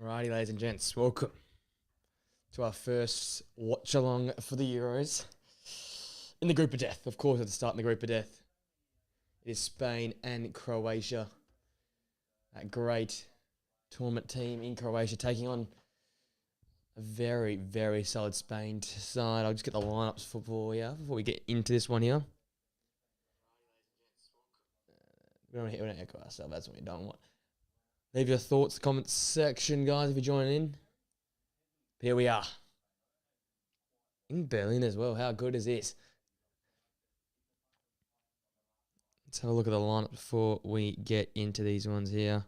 Alrighty, ladies and gents, welcome to our first watch along for the Euros. In the group of death, of course, at the start in the group of death, it is Spain and Croatia. That great tournament team in Croatia taking on a very, very solid Spain side. I'll just get the lineups before we get into this one here. We don't echo ourselves, that's what we don't want. Leave your thoughts in the comments section, guys, if you're joining in. Here we are. In Berlin as well. How good is this? Let's have a look at the lineup before we get into these ones here.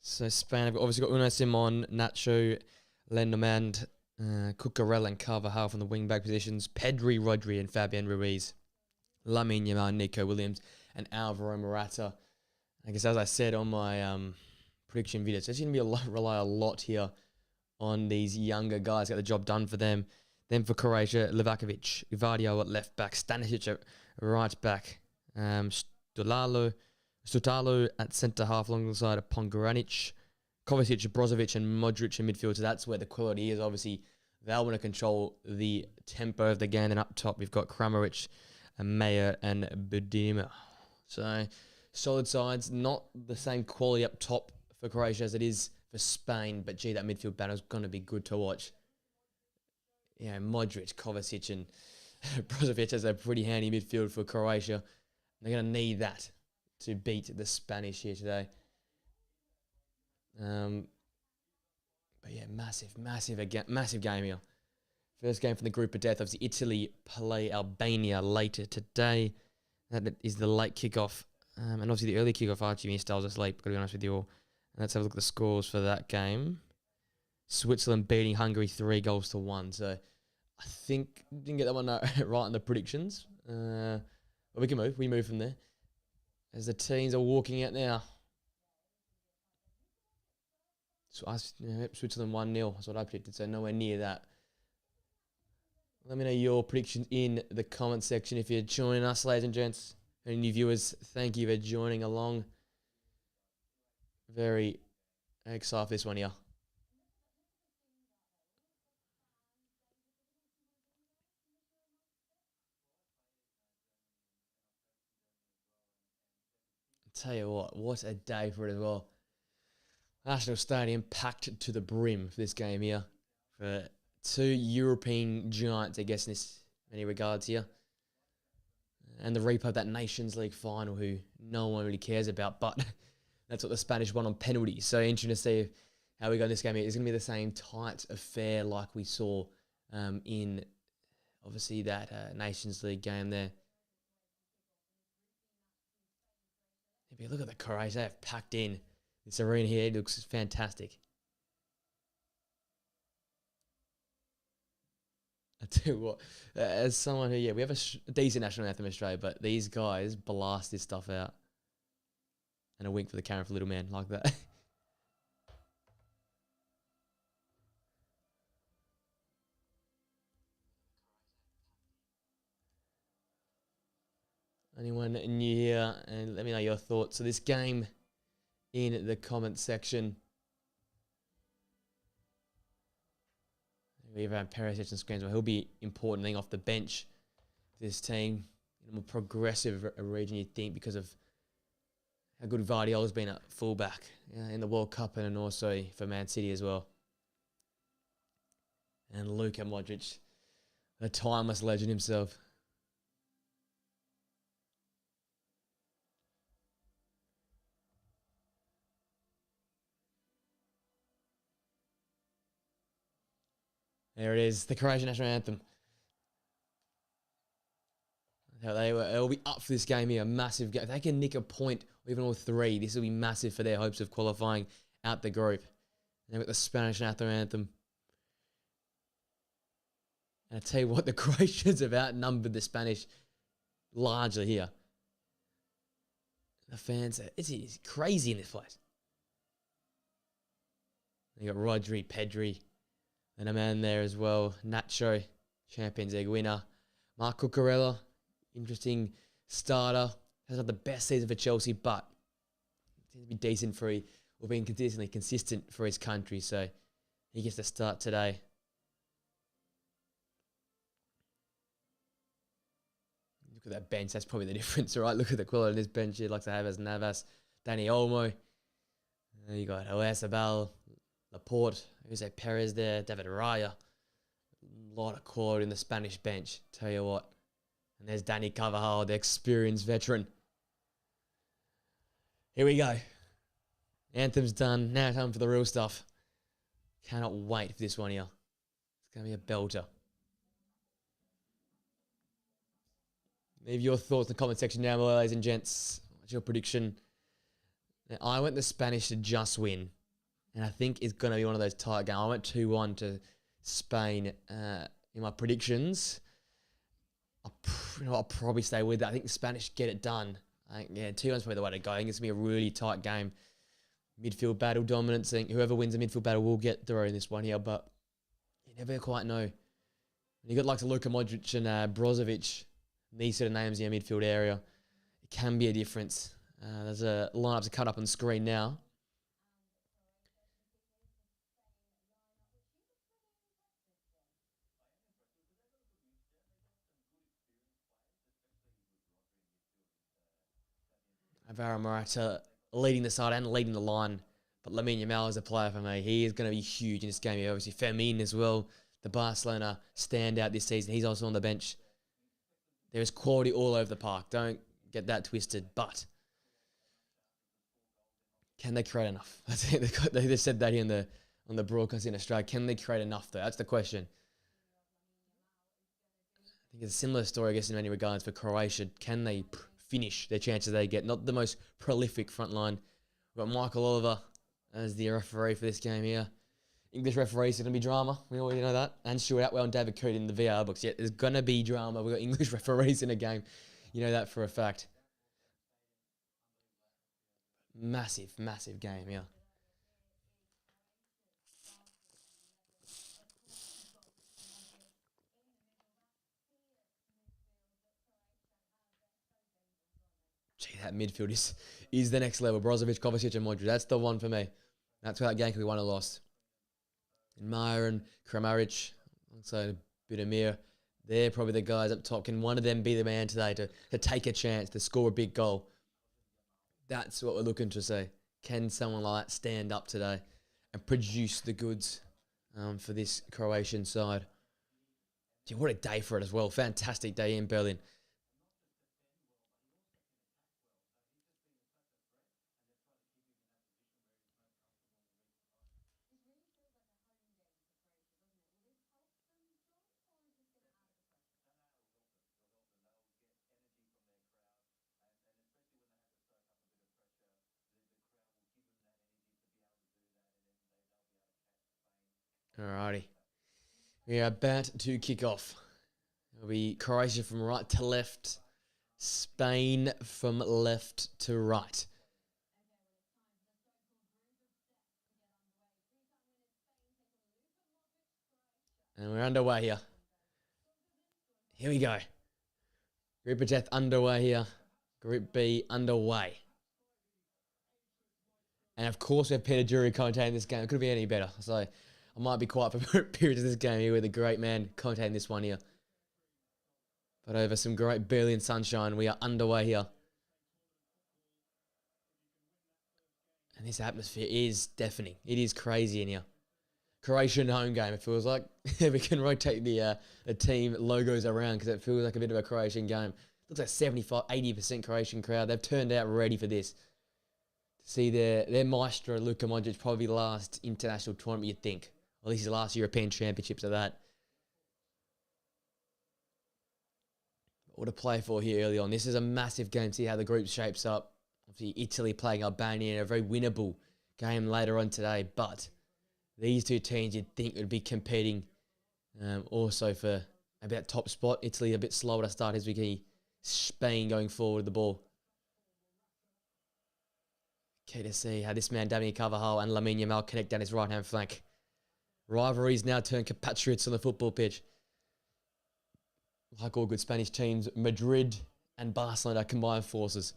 So Spain, I've obviously got Unai Simon, Nacho, Lenderman, Cucurella and Carvajal from the wing-back positions, Pedri, Rodri and Fabian Ruiz, Lamine Yamal, Nico Williams and Alvaro Morata. I guess as I said on my prediction video, so it's going to be rely a lot here on these younger guys, get the job done for them. Then for Croatia, Livakovic, Gvardiol at left back, Stanisic at right back, Stutalo at centre half alongside of Pongranic, Kovacic, Brozovic and Modric in midfield. So that's where the quality is. Obviously, they'll want to control the tempo of the game. And up top, we've got Kramaric, Meyer and Budima. So solid sides. Not the same quality up top for Croatia as it is for Spain. But gee, that midfield battle is going to be good to watch. Yeah, Modric, Kovacic and Brozovic has a pretty handy midfield for Croatia. They're going to need that to beat the Spanish here today. But yeah, massive game here. First game from the group of death. Obviously, Italy play Albania later today. That is the late kickoff. And obviously, the early kickoff Archie missed. I was asleep, got to be honest with you all. And let's have a look at the scores for that game. Switzerland beating Hungary 3-1. So I think didn't get that one right in the predictions. But we can move. We move from there. As the teams are walking out now. So Switzerland 1-0. That's what I predicted. So nowhere near that. Let me know your predictions in the comment section if you're joining us, ladies and gents. Any new viewers, thank you for joining along. Very excited for this one here. I'll tell you what a day for it as well. National Stadium packed to the brim for this game here. For two European giants, I guess, in this many regards here. And the replay of that Nations League final, who no one really cares about, but that's what the Spanish won on penalties. So interesting to see how we go in this game here. It's going to be the same tight affair like we saw in, obviously, that Nations League game there. Maybe look at the Croatia. They have packed in this arena here. It looks fantastic. I tell you what, as someone who, we have a decent national anthem in Australia, but these guys blast this stuff out. And a wink for the camera for little man like that. Anyone new here? And let me know your thoughts. So this game in the comment section. We have Perisic and screens. Well, he'll be important thing off the bench for this team in a more progressive region, you'd think, because of how good Gvardiol has been at fullback in the World Cup and also for Man City as well. And Luka Modric, a timeless legend himself. There it is, the Croatian national anthem. They'll be up for this game here, a massive game. If they can nick a point, or even all three, this will be massive for their hopes of qualifying out the group. And they've got the Spanish national anthem. And I tell you what, the Croatians have outnumbered the Spanish largely here. The fans, it's crazy in this place. You got Rodri, Pedri. And a man there as well, Nacho. Champions League winner. Marc Cucurella, interesting starter. Has not the best season for Chelsea, but seems to be decent for being consistently consistent for his country. So he gets to start today. Look at that bench. That's probably the difference, right? Look at the quality of this bench you'd like to have as Navas, Dani Olmo. You got Oyarzabal, Laporte, Jose Perez there, David Raya. A lot of quality in the Spanish bench, tell you what. And there's Dani Carvajal, the experienced veteran. Here we go. Anthem's done. Now time for the real stuff. Cannot wait for this one here. It's going to be a belter. Leave your thoughts in the comment section now, ladies and gents. What's your prediction? Now, I went the Spanish to just win. And I think it's going to be one of those tight games. I went 2-1 to Spain in my predictions. I'll probably stay with that. I think the Spanish get it done. 2-1's probably the way to go. I think it's going to be a really tight game. Midfield battle dominance. I think whoever wins the midfield battle will get through in this one here. But you never quite know. You got like Luka Modric and Brozovic. These sort of names in your midfield area. It can be a difference. There's a lineup to cut up on the screen now. Alvaro Morata leading the side and leading the line. But Lamine Yamal is a player for me. He is going to be huge in this game here. Obviously, Fermin as well. The Barcelona standout this season. He's also on the bench. There is quality all over the park. Don't get that twisted. But can they create enough? That's it. They just said that here on the broadcast in Australia. Can they create enough, though? That's the question. I think it's a similar story, I guess, in many regards for Croatia. Can they finish their chances they get? Not the most prolific front line. We've got Michael Oliver as the referee for this game here. English referees are going to be drama. We already know that. And Stuart Atwell and David Coote in the VR books. Yet there's going to be drama. We've got English referees in a game. You know that for a fact. Massive, massive game here. Gee, that midfield is the next level. Brozovic, Kovacic and Modric. That's the one for me. That's where that game could be won or lost. And Maya and Kramaric, alongside Budimir, they're probably the guys up top. Can one of them be the man today to take a chance, to score a big goal? That's what we're looking to see. Can someone like that stand up today and produce the goods for this Croatian side? Gee, what a day for it as well. Fantastic day in Berlin. Alrighty. We are about to kick off. It'll be Croatia from right to left. Spain from left to right. And we're underway here. Here we go. Group of death underway here. Group B underway. And of course we have Peter Drury commentating this game. It couldn't be any better. So I might be quiet for periods of this game here with a great man commentating this one here. But over some great Berlin sunshine, we are underway here. And this atmosphere is deafening. It is crazy in here. Croatian home game, it feels like. We can rotate the team logos around because it feels like a bit of a Croatian game. Looks like 75, 80% Croatian crowd. They've turned out ready for this. To see their maestro, Luka Modric, probably last international tournament, you'd think. Or at least his last European Championships of that. What to play for here early on. This is a massive game. See how the group shapes up. Obviously, Italy playing Albania in a very winnable game later on today. But these two teams you'd think would be competing also for maybe that top spot. Italy a bit slower to start as we see Spain going forward with the ball. Okay, to see how this man, Dani Carvajal and Lamine Yamal, connect down his right-hand flank. Rivalries now turn compatriots on the football pitch. like all good Spanish teams, Madrid and Barcelona combined forces.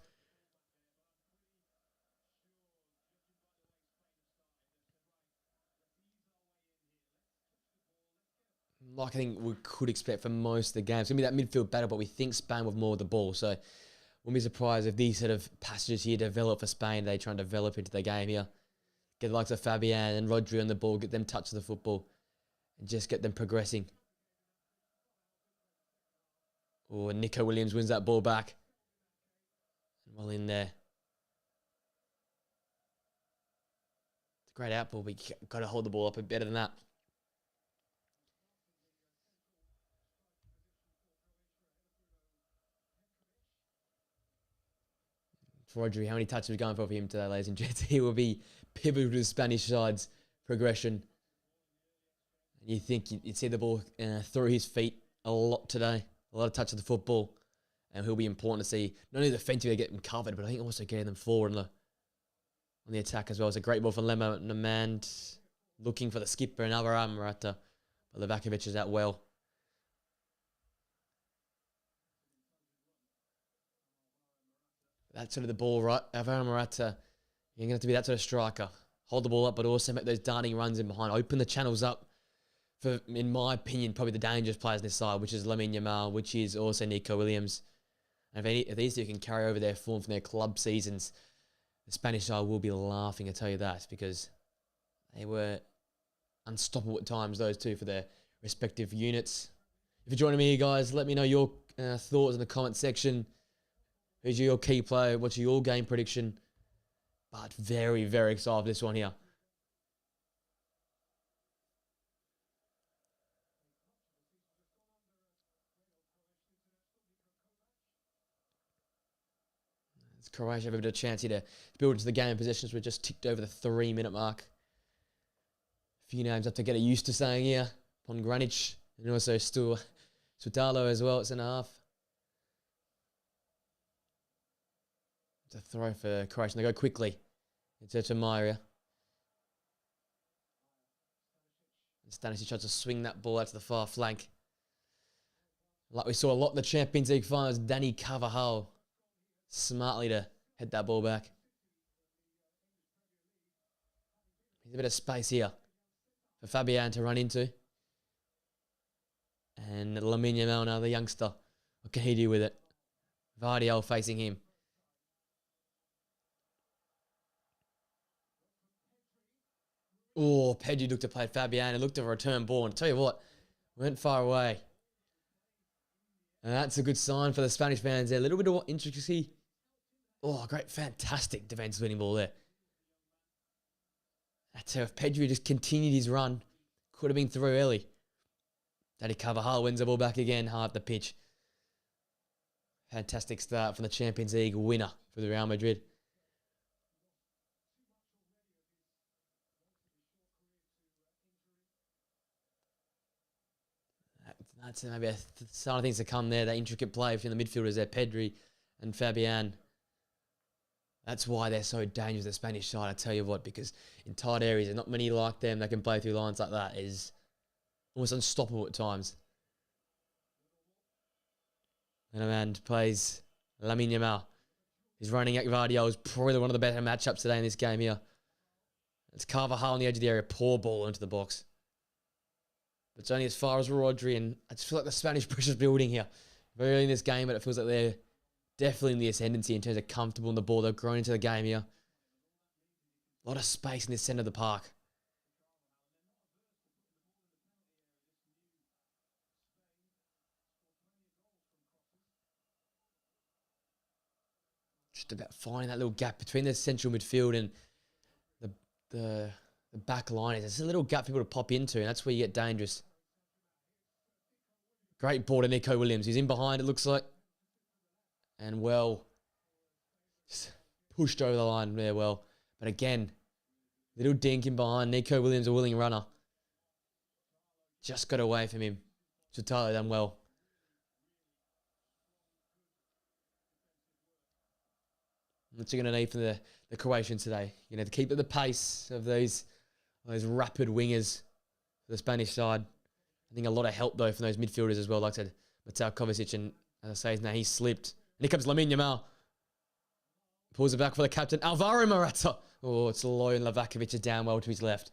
Like I think we could expect for most of the games. It's going to be that midfield battle, but we think Spain with more of the ball. So wouldn't be surprised if these sort of passages here develop for Spain. They try and develop into the game here. Get the likes of Fabian and Rodri on the ball, get them touch the football, and just get them progressing. Oh, and Nico Williams wins that ball back. And well in there. It's a great out ball, but you got to hold the ball up a bit better than that. Rodri, how many touches are we going for him today, ladies and gents? He will be pivotal to the Spanish side's progression. And you think you'd see the ball through his feet a lot today. A lot of touch of the football. And he'll be important to see, not only defensively get them covered, but I think also getting them forward on the attack as well. It's a great ball for Lemond. Looking for the skipper, another Morata. But Livakovic is out well. That's sort of the ball, right? Alvaro Morata, you're going to have to be that sort of striker. Hold the ball up, but also make those darting runs in behind. Open the channels up for, in my opinion, probably the dangerous players on this side, which is Lamine Yamal, which is also Nico Williams. And if these two can carry over their form from their club seasons, the Spanish side will be laughing, I tell you that, because they were unstoppable at times, those two, for their respective units. If you're joining me here, guys, let me know your thoughts in the comment section. Who's your key player? What's your game prediction? But very, very excited for this one here. It's Croatia have a bit of a chance here to build into the game possessions. We're just ticked over the 3-minute mark. A few names up to get used to saying here. Pongranic and also still Sudalo as well. It's in half. It's a throw for Croatia. They go quickly. It's to Myria. And Stanisic tries to swing that ball out to the far flank. Like we saw a lot in the Champions League finals, Danny Carvajal smartly to head that ball back. There's a bit of space here for Fabian to run into. And Lamine Yamal now, the youngster. What can he do with it? Vardiel facing him. Oh, Pedri looked to play Fabian and looked to return ball. And tell you what, went far away. And that's a good sign for the Spanish fans there. A little bit of intricacy. Oh, great, fantastic defensive winning ball there. That's how if Pedri just continued his run, could have been through early. Daddy Carvajal wins the ball back again, hard the pitch. Fantastic start from the Champions League winner for the Real Madrid. That's maybe a sign of things to come there. That intricate play between the midfielders there, Pedri and Fabian. That's why they're so dangerous, the Spanish side, I tell you what, because in tight areas, there's not many like them that can play through lines like that. It is almost unstoppable at times. And a man plays Lamine Yamal. He's running at Vardiel. Is probably one of the better matchups today in this game here. It's Carvajal on the edge of the area. Poor ball into the box. But it's only as far as Rodri, and I just feel like the Spanish pressure's building here. Very early in this game, but it feels like they're definitely in the ascendancy in terms of comfortable in the ball. They've grown into the game here. A lot of space in this centre of the park. Just about finding that little gap between the central midfield and the back line. There's a little gap for people to pop into, and that's where you get dangerous. Great ball to Nico Williams. He's in behind, it looks like. And well, just pushed over the line there well. But again, little dink in behind. Nico Williams, a willing runner. Just got away from him. Sotalo done well. What's you going to need for the Croatians today? You know, to keep at the pace of those rapid wingers for the Spanish side. I think a lot of help, though, from those midfielders as well. Like I said, Mateo Kovacic, and as I say his name, he slipped. And here comes Lamine Yamal. Pulls it back for the captain, Alvaro Morata. Oh, it's low, and Lavakovic is down well to his left.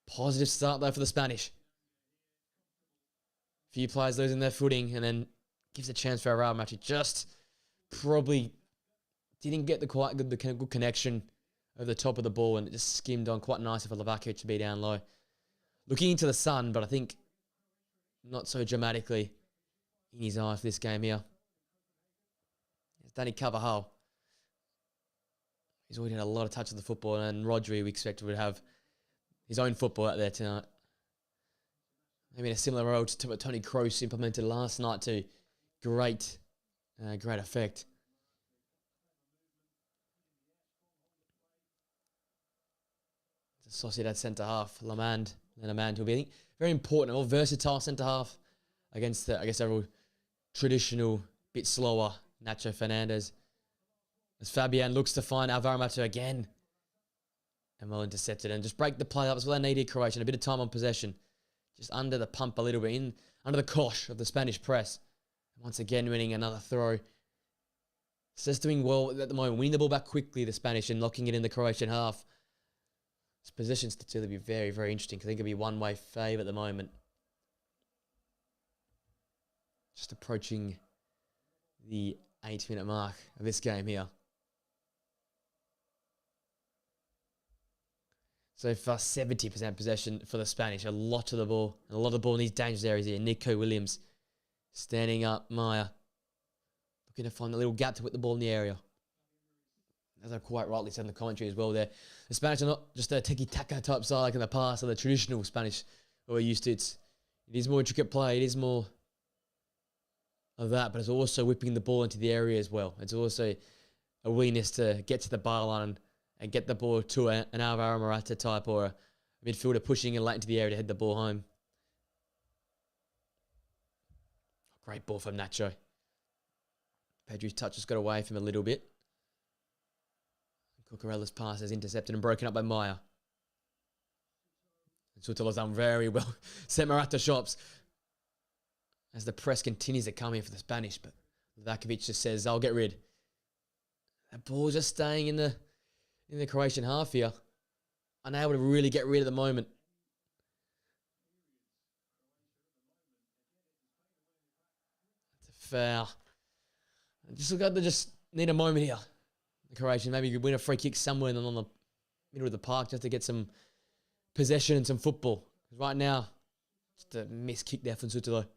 Positive start, though, for the Spanish. Few players losing their footing, and then gives a chance for a Real Madrid. Just probably didn't get the good connection over the top of the ball, and it just skimmed on quite nicely for Lavakovic to be down low. Looking into the sun, but I think not so dramatically in his eye for this game here. It's Dani Carvajal. He's already had a lot of touch of the football, and Rodri we expect would have his own football out there tonight. Maybe in a similar role to what Toni Kroos implemented last night to great effect. The Sociedad centre half, Lamand, who'll be, I think, very important, a versatile centre half against the, I guess, a traditional, bit slower Nacho Fernandez. As Fabian looks to find Alvaro Morata again. And well intercepted and just break the play up. That's what they needed, Croatia. A bit of time on possession. Just under the pump a little bit, under the cosh of the Spanish press. Once again, winning another throw. It's just doing well at the moment. Winning the ball back quickly, the Spanish, and locking it in the Croatian half. This position's to be very, very interesting because I think it'll be one-way fave at the moment. Just approaching the 8-minute mark of this game here. So far, 70% possession for the Spanish. A lot of the ball. And a lot of the ball in these dangerous areas here. Nico Williams standing up. Maya looking to find a little gap to put the ball in the area. As I quite rightly said in the commentary as well there. The Spanish are not just a tiki-taka type side like in the past, or the traditional Spanish that we're used to. It is more intricate play. It is more of that, but it's also whipping the ball into the area as well. It's also a willingness to get to the byline and get the ball to an Alvaro Morata type or a midfielder pushing it late into the area to head the ball home. Great ball from Nacho. Pedri's touch just got away from him a little bit. Cucurella's pass is intercepted and broken up by Maya. And Sutola's done very well. Set Morata shops as the press continues to come in for the Spanish, but Lavakovic just says, I'll get rid. That ball just staying in the Croatian half here. Unable to really get rid at the moment. It's a foul. Just need a moment here. The Croatian maybe could win a free kick somewhere on the middle of the park just to get some possession and some football. Right now, just a missed kick there from Sutolo.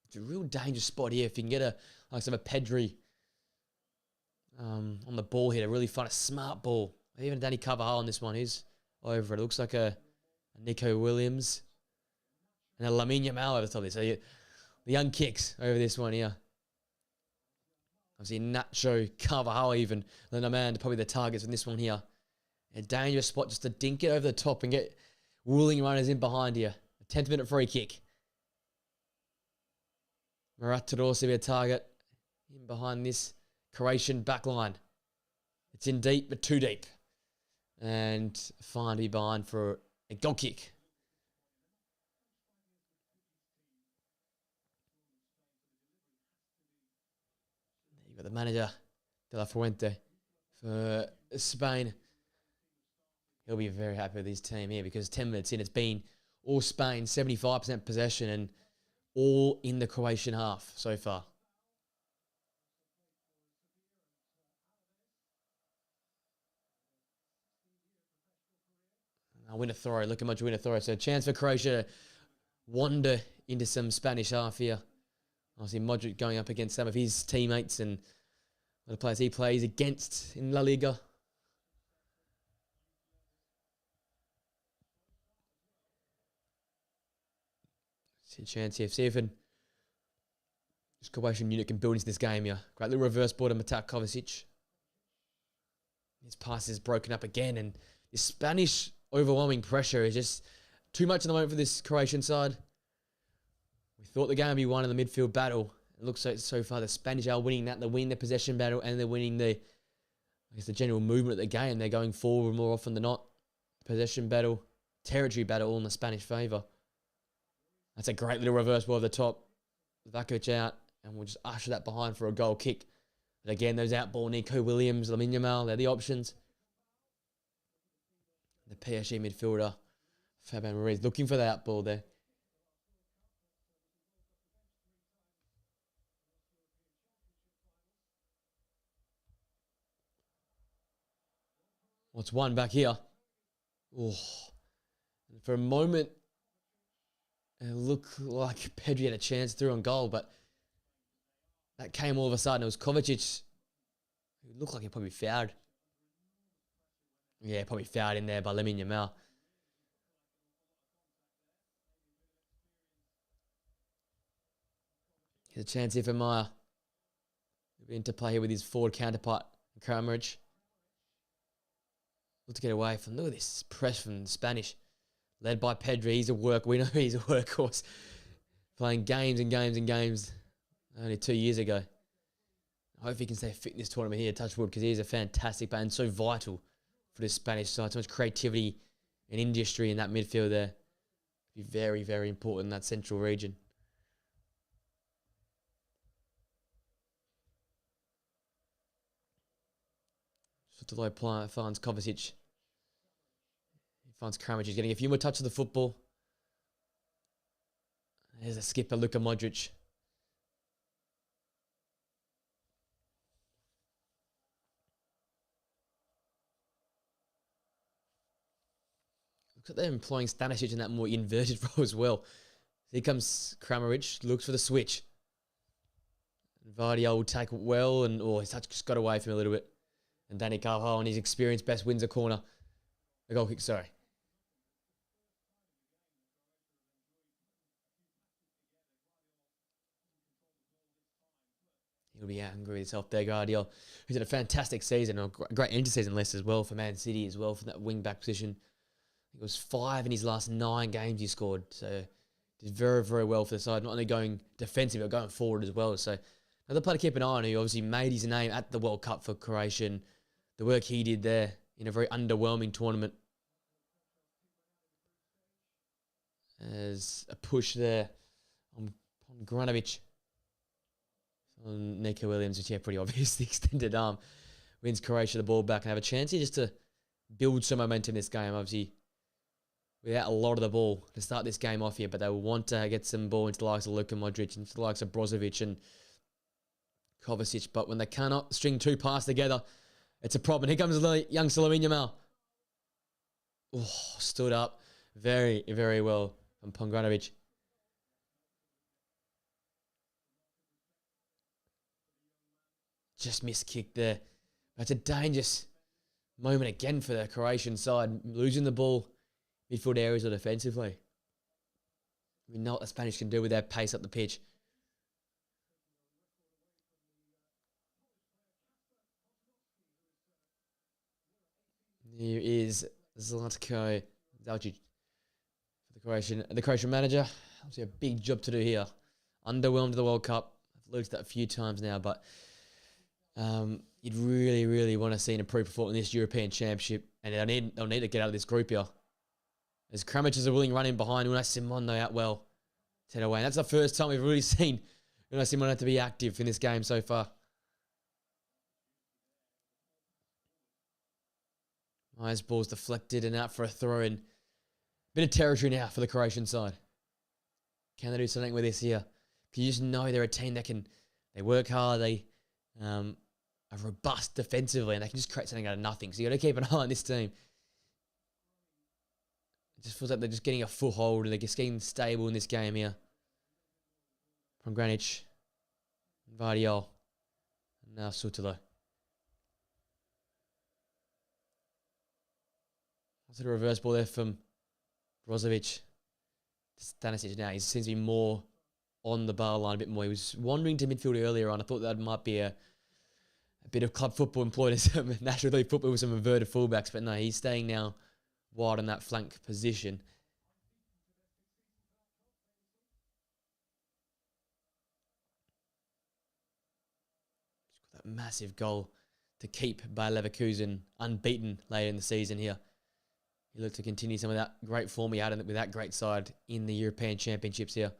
It's a real dangerous spot here. If you can get a Pedri on the ball here to really find a smart ball. Even Dani Carvajal on this one is over it. It looks like a Nico Williams and a Lamine Yamal over the top of this. So the young kicks over this one here. Obviously Nacho, Carvajal even, Lenamand, probably the targets in this one here. A dangerous spot just to dink it over the top and get wooling runners in behind here. A 10th minute free kick. Morata would also be a target in behind this Croatian backline. It's in deep, but too deep. And fine to be behind for a goal kick. You've got the manager, De La Fuente, for Spain. He'll be very happy with his team here because 10 minutes in, it's been all Spain, 75% possession and all in the Croatian half so far. I'll win a throw. Look how much win a throw. So a chance for Croatia to wander into some Spanish half here. Obviously, Modric going up against some of his teammates and the players he plays against in La Liga. See a chance here. See if this Croatian unit can build into this game here. Great little reverse ball to Mateo Kovacic. His pass is broken up again, and the Spanish overwhelming pressure is just too much at the moment for this Croatian side. We thought the game would be won in the midfield battle. It looks like so far the Spanish are winning that. They're winning the possession battle and they're winning the general movement of the game. They're going forward more often than not. Possession battle, territory battle all in the Spanish favour. That's a great little reverse ball over the top. Vakovic out, and we'll just usher that behind for a goal kick. But again, those out ball, Nico Williams, Lamine Yamal, they're the options. The PSG midfielder, Fabian Ruiz, looking for the out ball there. What's one back here? Oh, and for a moment, it looked like Pedri had a chance through on goal, but that came all of a sudden. It was Kovacic, who looked like he probably fouled. Yeah, probably fouled in there by Lamine Yamal. Here's a chance here for Maya. He'll be into play here with his forward counterpart, Kramaric. Look to get away from, look at this press from the Spanish. Led by Pedri, we know he's a workhorse. Playing games and games and games only 2 years ago. I hope he can stay fit in this tournament here, touch wood, because he is a fantastic player and so vital for the Spanish side. So much creativity and industry in that midfield there. Be very, very important in that central region. Sotolo finds Kovacic. He finds Kramaric. He's getting a few more touches of the football. There's a skipper, Luka Modric. Looks like they're employing Stanisic in that more inverted role as well. Here comes Kramaric, looks for the switch. Vardy will take it well, and his touch just got away from him a little bit. And Danny Carvajal, on his experience, best wins a corner. A goal kick, sorry. He'll be angry with himself there, Guardiola, who's had a fantastic season, a great inter-season list as well for Man City as well, from that wing-back position. I think it was 5 in his last 9 games he scored. So did very, very well for the side, not only going defensive, but going forward as well. So another player to keep an eye on, who obviously made his name at the World Cup for Croatia, and the work he did there in a very underwhelming tournament. There's a push there on Granovic. On Nico Williams, which, yeah, pretty obvious, the extended arm. Wins Croatia the ball back and have a chance here just to build some momentum in this game. Obviously, without a lot of the ball to start this game off here, but they want to get some ball into the likes of Luka Modric, into the likes of Brozovic and Kovacic. But when they cannot string 2 passes together, it's a problem. Here comes the young Lamine Yamal. Oh, stood up very, very well from Pongranovic. Just missed kick there. That's a dangerous moment again for the Croatian side. Losing the ball, midfield areas or defensively. We know what the Spanish can do with their pace up the pitch. Here is Zlatko Zalcic for the Croatian manager. Obviously a big job to do here. Underwhelmed at the World Cup. I've looked at that a few times now, but you'd really, really want to see an improved performance in this European Championship, and they'll need to get out of this group here. As Kramaric is a willing run in behind, Unai Simon, though, out well. Head away. And that's the first time we've really seen Unai Simon have to be active in this game so far. Nice ball's deflected and out for a throw-in. Bit of territory now for the Croatian side. Can they do something with this here? Because you just know they're a team that they work hard, they are robust defensively, and they can just create something out of nothing. So you got to keep an eye on this team. It just feels like they're just getting a foothold, and they're just getting stable in this game here. From Granic, Vardiol, and now Sutalo. What's a reverse ball there from Brozovic? Stanisic now. He seems to be more on the bar line a bit more. He was wandering to midfield earlier on. I thought that might be a bit of club football employed as some National League football with some inverted fullbacks, but no, he's staying now wide on that flank position. He's got that massive goal to keep Bayer Leverkusen unbeaten later in the season here. He looked to continue some of that great form he had with that great side in the European Championships here.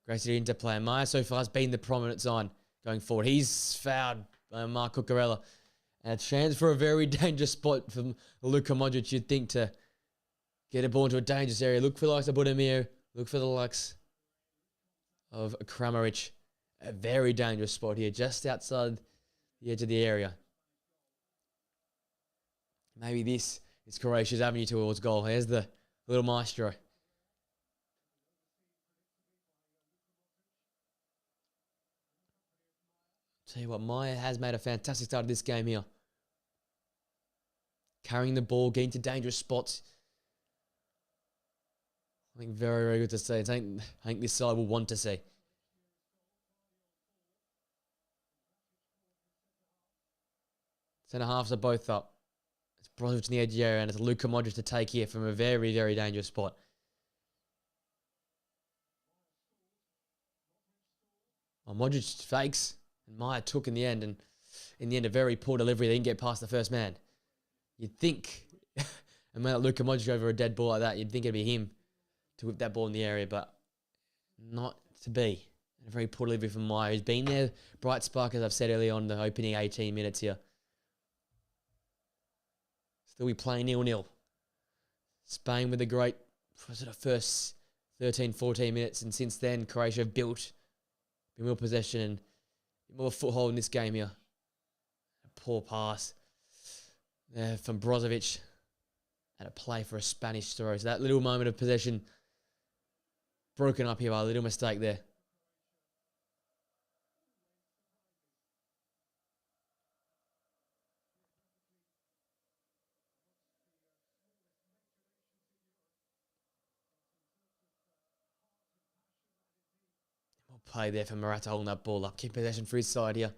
Great city interplay. Maya so far has been the prominent sign going forward. He's fouled by Mark Cucurella. And a chance for a very dangerous spot from Luka Modric, you'd think, to get a ball into a dangerous area. Look for the likes of Budimir. Look for the likes of Kramaric. A very dangerous spot here, just outside the edge of the area. Maybe this is Croatia's avenue towards goal. Here's the little maestro. Tell you what, Maya has made a fantastic start of this game here. Carrying the ball, getting to dangerous spots. I think very, very good to see. I think this side will want to see. Centre halves are both up. It's Brozovic in the edge area, and it's Luka Modric to take here from a very, very dangerous spot. Well, Modric fakes, and Maya took in the end, and in the end, a very poor delivery. They didn't get past the first man. You'd think, and when Luka Modric over a dead ball like that, you'd think it'd be him to whip that ball in the area, but not to be. And a very poor delivery from Maya, who's been there, bright spark, as I've said earlier on the opening 18 minutes here. Still we playing 0-0. Spain with the great, was it the first 13, 14 minutes, and since then, Croatia have been more possession and more foothold in this game here. A poor pass there from Brozovic, and a play for a Spanish throw. So that little moment of possession broken up here by a little mistake there. Well play there for Morata holding that ball up. Keep possession for his side here.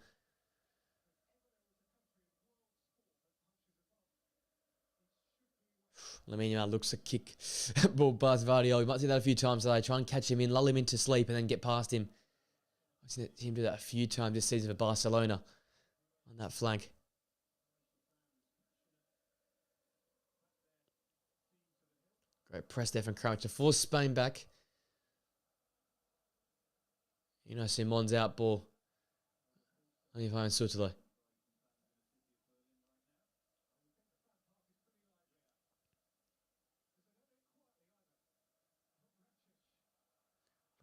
Lamine Yamal looks a kick. Ball past Vardio. You might see that a few times today. Try and catch him in, lull him into sleep, and then get past him. I've seen him do that a few times this season for Barcelona on that flank. Great press there from Croatia to force Spain back. You know, Simon's out ball. Only find Sutalo.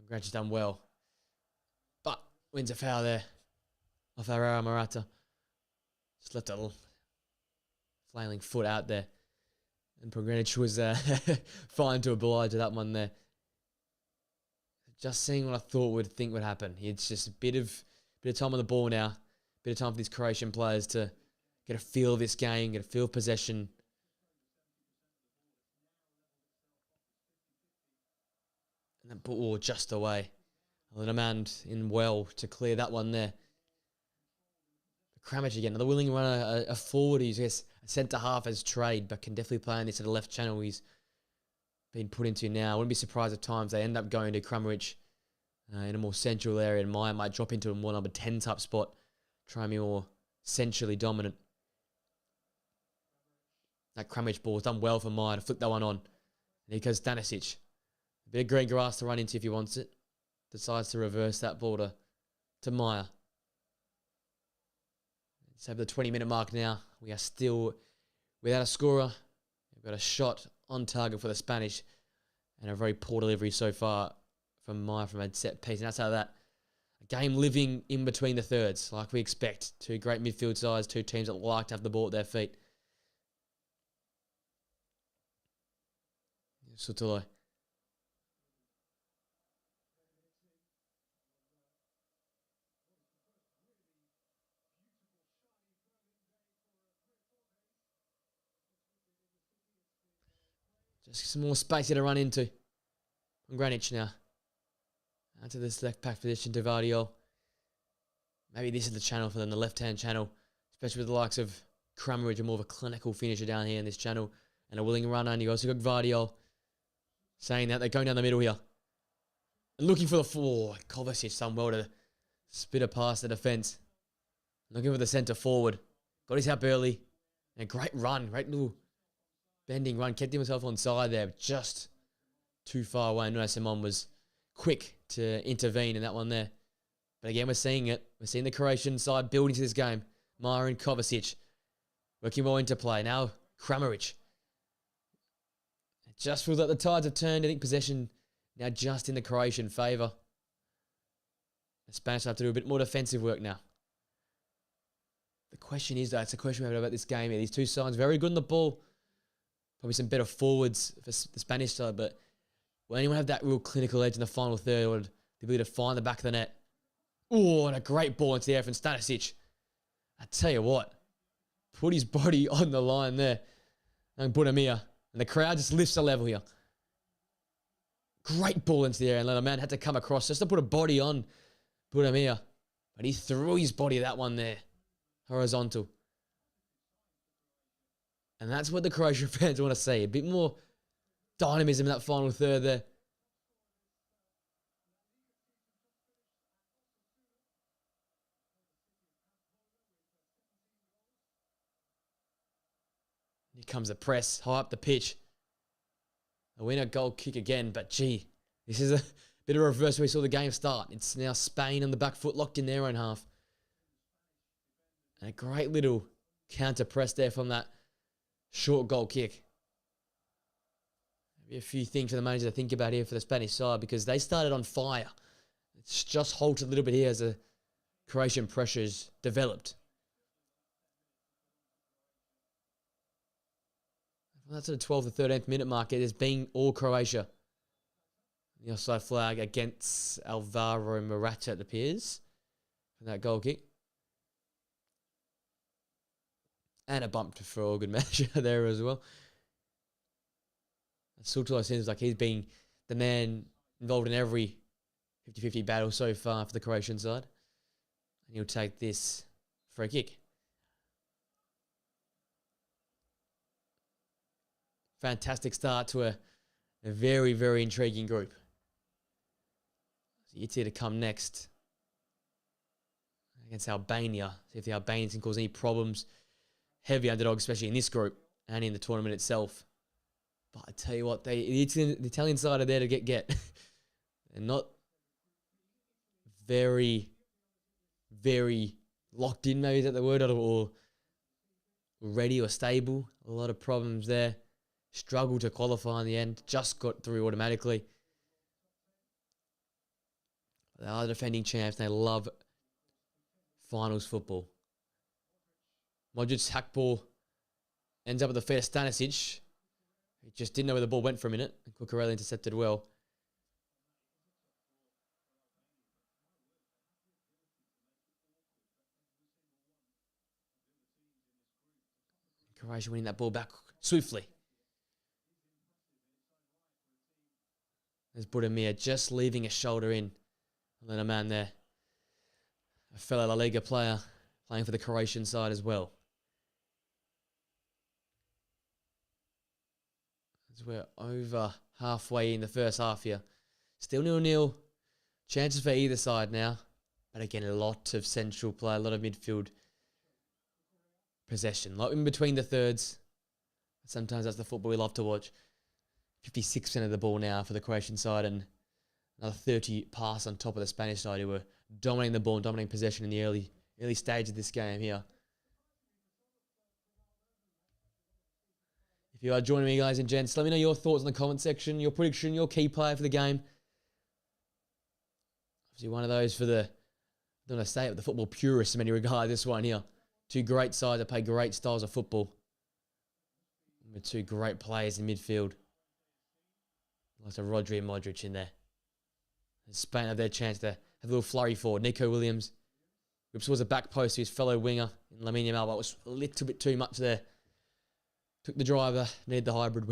Granch has done well, but wins a foul there off Herrera Morata. Just left a flailing foot out there, and Pogranic was fine to oblige to that one there. Just seeing what I thought would happen. It's just a bit of time on the ball now, bit of time for these Croatian players to get a feel of this game, get a feel of possession. And that ball just away. A man in well to clear that one there. Kramaric again, another willing runner, a forward who's a centre half as trade, but can definitely play in this at the left channel he's been put into now. I wouldn't be surprised if times they end up going to Kramaric in a more central area, and Maya might drop into a more number 10 type spot, try and be more centrally dominant. That Kramaric ball has done well for Maya to flick that one on. And here goes Stanisic. A bit of green grass to run into if he wants it. Decides to reverse that ball to Maya. It's over the 20-minute mark now. We are still without a scorer. We've got a shot on target for the Spanish, and a very poor delivery so far from Maya from a set piece. And outside of that, a game living in between the thirds, like we expect. Two great midfield sides, two teams that like to have the ball at their feet. Sutalo. Just some more space here to run into. From Granic now. Out to this left back position to Vardio. Maybe this is the channel for them, the left-hand channel. Especially with the likes of Kramaric, a more of a clinical finisher down here in this channel. And a willing runner. And you also got Vardio saying that they're going down the middle here. And looking for the four. Kovacic done well to spit a past the defence. Looking for the centre forward. Got his help early. And a great run. Great little bending run, kept himself on side there, just too far away. Nuno Simon was quick to intervene in that one there. But again, we're seeing it. We're seeing the Croatian side building to this game. Marin Kovacic working well into play. Now Kramaric. It just feels like the tides have turned. I think possession now just in the Croatian favour. The Spanish have to do a bit more defensive work now. The question is, though, it's a question we have about this game here. These two sides very good on the ball. Probably some better forwards for the Spanish side, but will anyone have that real clinical edge in the final third or the ability to find the back of the net? Oh, and a great ball into the air from Stanisic. I tell you what, put his body on the line there. And Budimir. And the crowd just lifts the level here. Great ball into the air, and the man had to come across just to put a body on Budimir. But he threw his body that one there. Horizontal. And that's what the Croatian fans want to see. A bit more dynamism in that final third there. Here comes the press, high up the pitch. A winner goal kick again, but gee, this is a bit of a reverse where we saw the game start. It's now Spain on the back foot, locked in their own half. And a great little counter press there from that short goal kick. Maybe a few things for the manager to think about here for the Spanish side, because they started on fire. It's just halted a little bit here as the Croatian pressures developed. Well, that's at the 12th or 13th minute mark. It has been all Croatia. The offside flag against Alvaro Morata, it appears, from that goal kick. And a bump for all good measure there as well. Sultalo seems like he's been the man involved in every 50-50 battle so far for the Croatian side. And he'll take this free kick. Fantastic start to a very, very intriguing group. So it's here to come next against Albania. See if the Albanians can cause any problems. Heavy underdog, especially in this group and in the tournament itself. But I tell you what, the Italian side are there to get. They're not very, very locked in, maybe is that the word, or ready or stable. A lot of problems there. Struggled to qualify in the end. Just got through automatically. They are the defending champs. They love finals football. Modric's hack ball ends up with the feet of Stanisic. He just didn't know where the ball went for a minute. And Cucurella intercepted well. Croatia winning that ball back swiftly. There's Budimir just leaving a shoulder in. And then a man there, a fellow La Liga player, playing for the Croatian side as well. As we're over halfway in the first half here. Still 0-0. Chances for either side now. But again, a lot of central play, a lot of midfield possession. A lot in between the thirds. Sometimes that's the football we love to watch. 56% of the ball now for the Croatian side, and another 30 pass on top of the Spanish side, who were dominating the ball and dominating possession in the early stage of this game here. If you are joining me, guys and gents, let me know your thoughts in the comment section, your prediction, your key player for the game. Obviously one of those for the, I don't want to say it, but the football purists in many regards, this one here. Two great sides that play great styles of football. With two great players in midfield. Lots of Rodri and Modric in there. And Spain have their chance to have a little flurry forward. Nico Williams whips towards the back post to his fellow winger in Lamine Yamal, but it was a little bit too much there. Took the driver, needed the hybrid.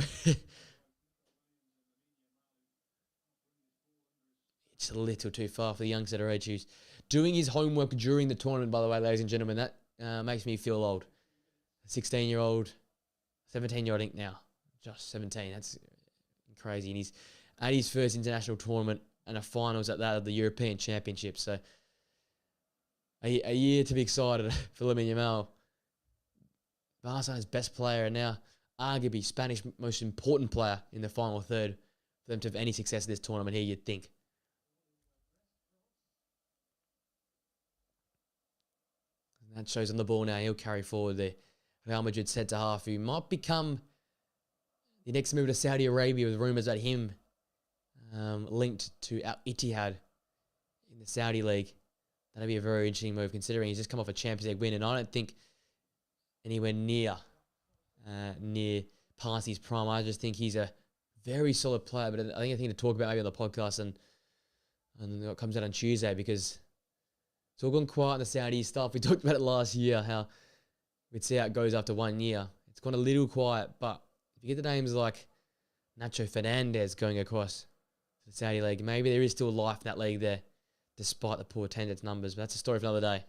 It's a little too far for the young centre edge who's doing his homework during the tournament, by the way, ladies and gentlemen. That makes me feel old. 16-year-old, 17-year-old, I think now. Just 17. That's crazy. And he's at his first international tournament and a finals at that of the European Championship. So a year to be excited for Lamine Yamal. Barcelona's best player, and now arguably Spanish most important player in the final third for them to have any success in this tournament here, you'd think. And that shows on the ball now. He'll carry forward the Real Madrid centre-half, who might become the next move to Saudi Arabia, with rumours that him linked to Al Ittihad in the Saudi League. That'd be a very interesting move, considering he's just come off a Champions League win, and I don't think anywhere near past his prime. I just think he's a very solid player, but I think a thing to talk about maybe on the podcast and what comes out on Tuesday, because it's all gone quiet in the Saudi stuff. We talked about it last year, how we'd see how it goes after 1 year. It's gone a little quiet, but if you get the names like Nacho Fernandez going across to the Saudi League, maybe there is still life in that league there, despite the poor attendance numbers. But that's a story for another day.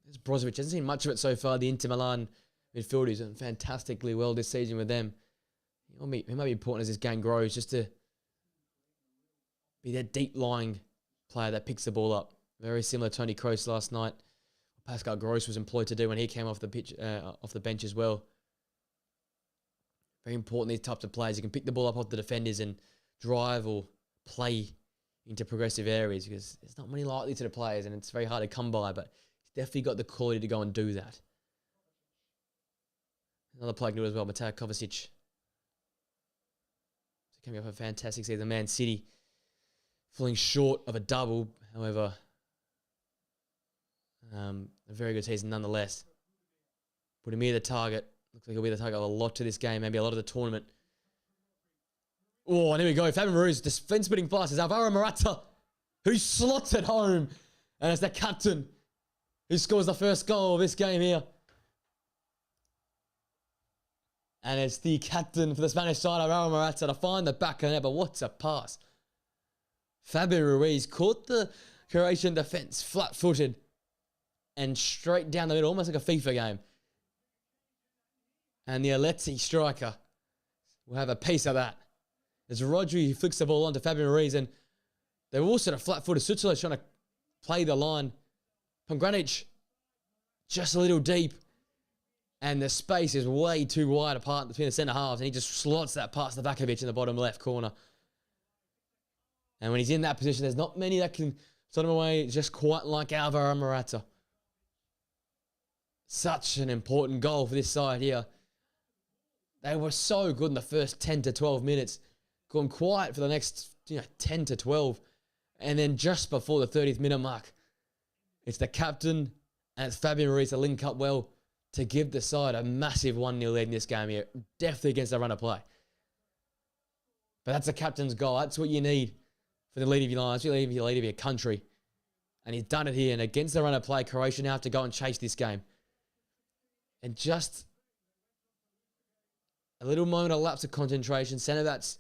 There's Brozovic. Hasn't seen much of it so far. The Inter Milan midfielder who's done fantastically well this season with them. It might be important as this game grows, just to be that deep-lying player that picks the ball up. Very similar to Toni Kroos last night. Pascal Gross was employed to do when he came off the pitch, off the bench as well. Very important, these types of players. You can pick the ball up off the defenders and drive or play into progressive areas, because there's not many like these sort of players, and it's very hard to come by, but he's definitely got the quality to go and do that. Another player can do it as well, Mateo Kovacic. Coming off a fantastic season. Man City falling short of a double, however, a very good season nonetheless. Putting me the target. Looks like he'll be the target of a lot to this game, maybe a lot of the tournament. Oh, and here we go. Fabian Ruiz, defense-splitting pass is Alvaro Morata, who slots it home. And it's the captain who scores the first goal of this game here. And it's the captain for the Spanish side, Alvaro Morata, to find the back of the net. But what's a pass? Fabian Ruiz caught the Croatian defence flat-footed and straight down the middle, almost like a FIFA game. And the Aleti striker will have a piece of that. There's Rodri who flicks the ball onto Fabian Ruiz, and they're all sort of flat-footed. Suchelo trying to play the line. Pomgranic just a little deep. And the space is way too wide apart between the centre halves, and he just slots that past Novakovic in the bottom left corner. And when he's in that position, there's not many that can sort him away just quite like Alvaro Morata. Such an important goal for this side here. They were so good in the first 10 to 12 minutes. Gone quiet for the next 10 to 12. And then just before the 30th minute mark, it's the captain and it's Fabian Ruiz to link up well to give the side a massive 1-0 lead in this game here. Definitely against the run of play. But that's the captain's goal. That's what you need for the lead of your line. That's what you need for the lead of your country. And he's done it here. And against the run of play, Croatia now have to go and chase this game. And just a little moment of lapse of concentration. Centre backs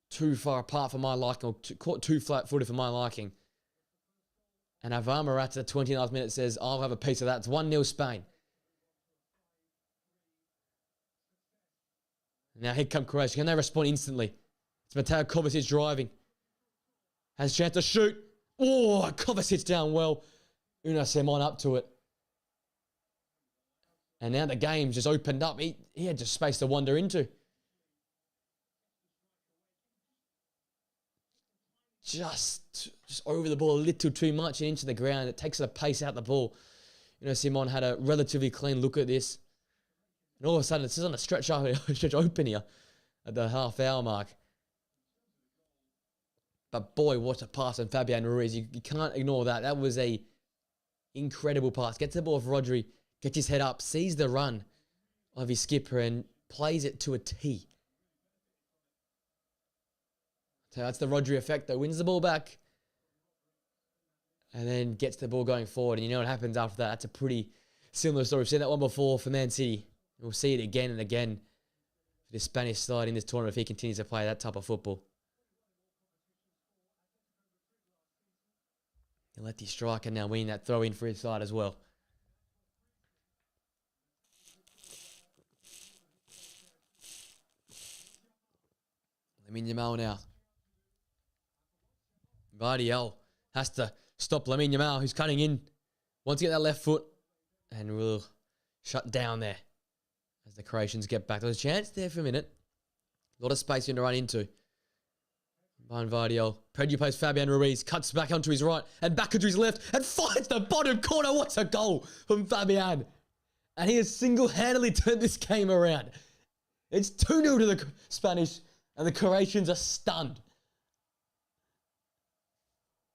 too far apart for my liking, or caught too flat-footed for my liking. And Alvaro Morata, 29th minute, says, I'll have a piece of that. It's 1-0 Spain. Now here come Croatia. Can they respond instantly? It's Mateo Kovacic driving. Has a chance to shoot. Oh, Kovacic down well. Unai Simon up to it. And now the game's just opened up. He had just space to wander into. Just over the ball a little too much and into the ground. It takes the pace out the ball. Simon had a relatively clean look at this. And all of a sudden, it's just on a stretch open here at the half-hour mark. But boy, what a pass from Fabian Ruiz. You can't ignore that. That was a incredible pass. Gets the ball off Rodri, gets his head up, sees the run of his skipper and plays it to a T. So that's the Rodri effect, though. Wins the ball back and then gets the ball going forward. And you know what happens after that? That's a pretty similar story. We've seen that one before for Man City. We'll see it again and again for the Spanish side in this tournament if he continues to play that type of football. He'll let the striker now win that throw in for his side as well. Lamine Yamal now. Vardiel has to stop Lamine Yamal, who's cutting in. Wants to get that left foot. And will shut down there as the Croatians get back. There was a chance there for a minute. A lot of space in to run into. Behind Vardiol. Pedri plays Fabian Ruiz. Cuts back onto his right. And back onto his left. And finds the bottom corner. What a goal from Fabian. And he has single-handedly turned this game around. It's 2-0 to the Spanish. And the Croatians are stunned.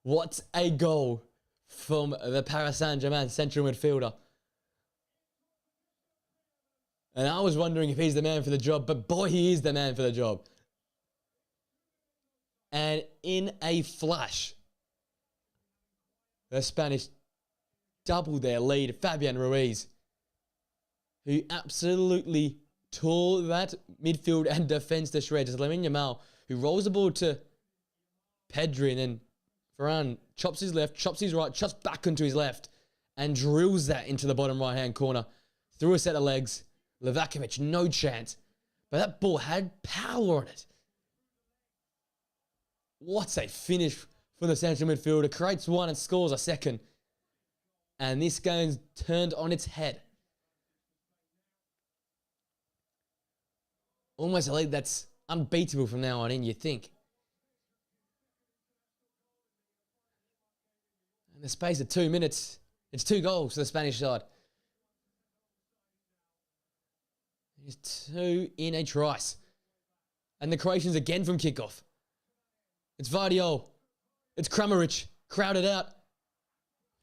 What a goal from the Paris Saint-Germain central midfielder. And I was wondering if he's the man for the job. But boy, he is the man for the job. And in a flash, the Spanish doubled their lead. Fabian Ruiz, who absolutely tore that midfield and defence to shreds. Lamine Yamal, who rolls the ball to Pedri, and then Varane chops his left, chops his right, chops back onto his left, and drills that into the bottom right-hand corner. Through a set of legs. Livakovic, no chance. But that ball had power on it. What a finish from the central midfielder. Creates one and scores a second. And this game's turned on its head. Almost a league that's unbeatable from now on in, you think. In the space of 2 minutes, it's 2 goals to the Spanish side. It's 2 in a trice. And the Croatians again from kickoff. It's Vardiol. It's Kramaric. Crowded out.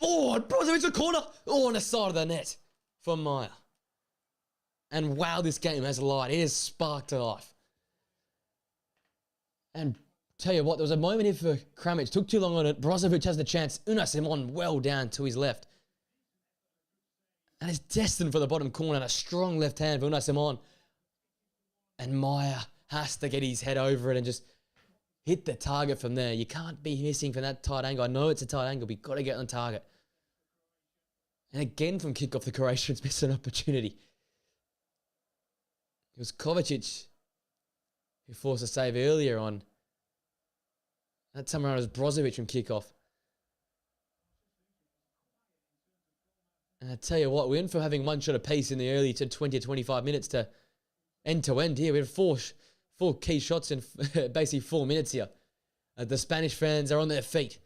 Oh, Brozovic the corner. Oh, on the side of the net for Maya. And wow, this game has light. It has sparked to life. And tell you what, there was a moment here for Kramaric. Took too long on it. Brozovic has the chance. Unai Simon well down to his left. And it's destined for the bottom corner. And a strong left hand for Unai Simon. And Maya has to get his head over it and just hit the target from there. You can't be missing from that tight angle. I know it's a tight angle, but you've got to get on target. And again from kickoff, the Croatians missed an opportunity. It was Kovacic who forced a save earlier on. That time around it was Brozovic from kickoff. And I tell you what, we went from having one shot apiece in the early to 20 or 25 minutes to end here. We had four key shots in basically 4 minutes here. The Spanish fans are on their feet.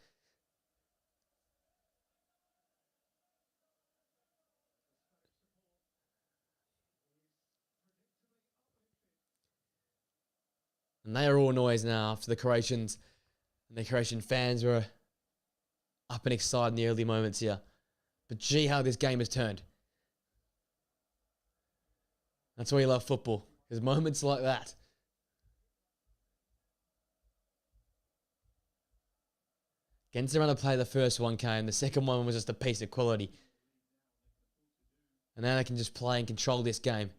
And they are all noise now after the Croatians and the Croatian fans were up and excited in the early moments here. But gee, how this game has turned. That's why you love football. There's moments like that. Against the run of play, the first one came. The second one was just a piece of quality. And now they can just play and control this game.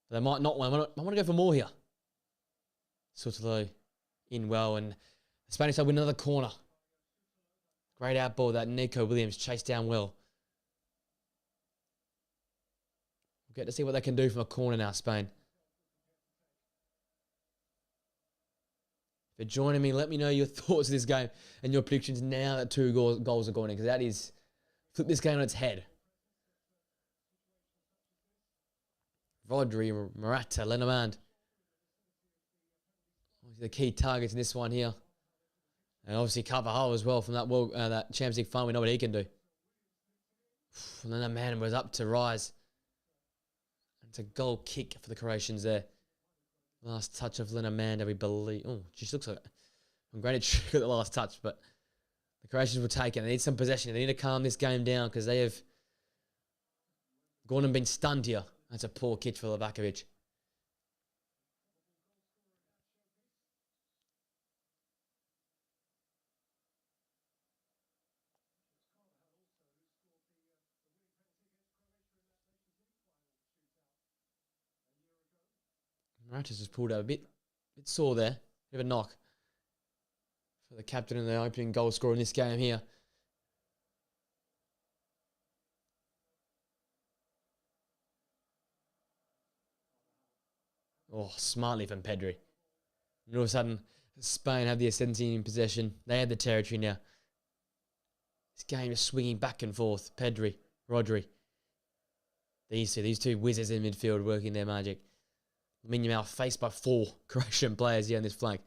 But they might not want. I want to go for more here. Sotelo in well, and the Spanish will win another corner. Great outball that Nico Williams chased down well. We'll get to see what they can do from a corner now, Spain. If you're joining me, let me know your thoughts of this game and your predictions now that 2 goals are going in, because that is flip this game on its head. Rodri, Morata, Lenormand. The key targets in this one here. And obviously Carvajal as well from that Champions League final. We know what he can do. And then that man was up to rise. It's a goal kick for the Croatians there. Last touch of Lenormand, we believe. Oh, just looks like it. I'm glad it got the last touch, but the Croatians will take it. They need some possession. They need to calm this game down because they have gone and been stunned here. That's a poor kick for Livakovic. Ratas just pulled out a bit sore there. Bit of a knock for the captain and the opening goal scorer in this game here. Oh, smartly from Pedri. And all of a sudden, Spain have the ascendancy in possession. They have the territory now. This game is swinging back and forth. Pedri, Rodri. These two wizards in midfield working their magic. Lamine Yamal faced by 4 Croatian players here on this flank.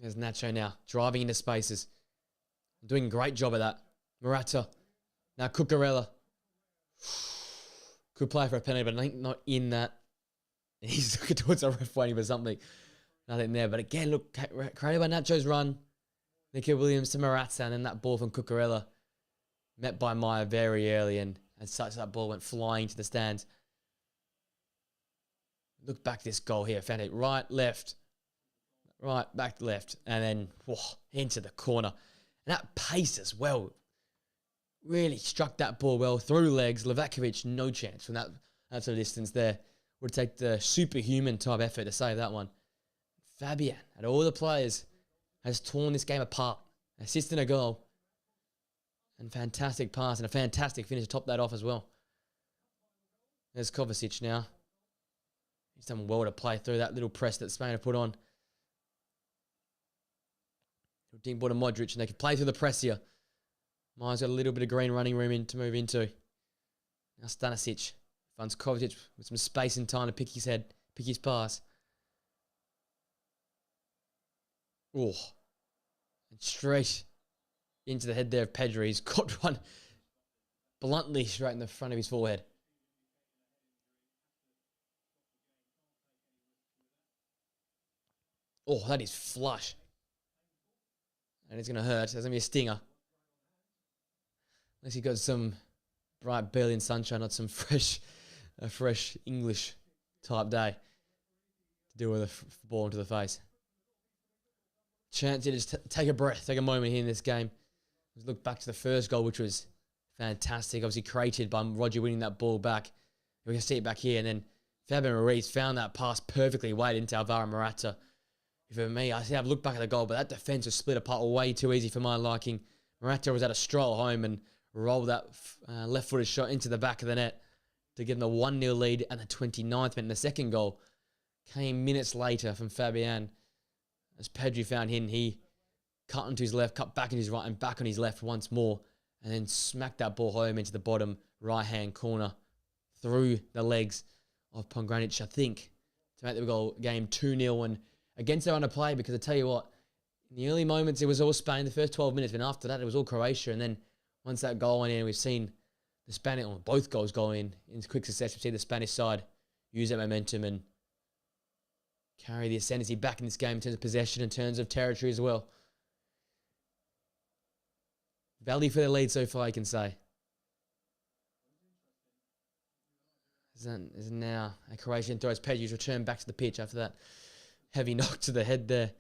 There's Nacho now, driving into spaces. Doing a great job of that. Morata. Now Cucurella. Could play for a penalty, but I think not in that. He's looking towards a ref waiting for something. Nothing there. But again, look, created by Nacho's run. Nico Williams to Morata, and then that ball from Cucurella. Met by Maya very early, and as such, that ball went flying to the stands. Look back at this goal here. Found it right, left. Right, back to left. And then into the corner. And that pace as well. Really struck that ball well. Through legs. Livakovic, no chance from that sort of distance there. Would take the superhuman type effort to save that one. Fabian, out of all the players, has torn this game apart. Assist and a goal. And fantastic pass and a fantastic finish to top that off as well. There's Kovacic now. He's done well to play through that little press that Spain have put on. Deep ball to Modric, and they can play through the press here. Maya's got a little bit of green running room to move into. Now Stanisic finds Kovacic with some space and time to pick his pass. Oh, and straight into the head there of Pedri. He's got one bluntly straight in the front of his forehead. Oh, that is flush. And it's going to hurt. There's going to be a stinger. Unless he got some bright Berlin sunshine, not some fresh English type day to deal with a ball into the face. Chance to just take a breath, take a moment here in this game. Let's look back to the first goal, which was fantastic. Obviously created by Roger winning that ball back. We can see it back here. And then Fabian Ruiz found that pass perfectly weighted into Alvaro Morata. For me, I've looked back at the goal, but that defence was split apart way too easy for my liking. Morata was at a stroll home and rolled that left-footed shot into the back of the net to give them the 1-0 lead, and the 29th minute. And the second goal came minutes later from Fabian. As Pedri found him, he cut onto his left, cut back into his right, and back on his left once more, and then smacked that ball home into the bottom right-hand corner through the legs of Pongranic, I think, to make the game 2-0 and against their own play, because I tell you what, in the early moments, it was all Spain, the first 12 minutes, but after that, it was all Croatia. And then once that goal went in, we've seen the Spanish, or both goals go in quick succession. We've seen the Spanish side use that momentum and carry the ascendancy back in this game in terms of possession, in terms of territory as well. Value for their lead so far, you can say. Is now a Croatian throws Pedri's return back to the pitch after that heavy knock to the head there.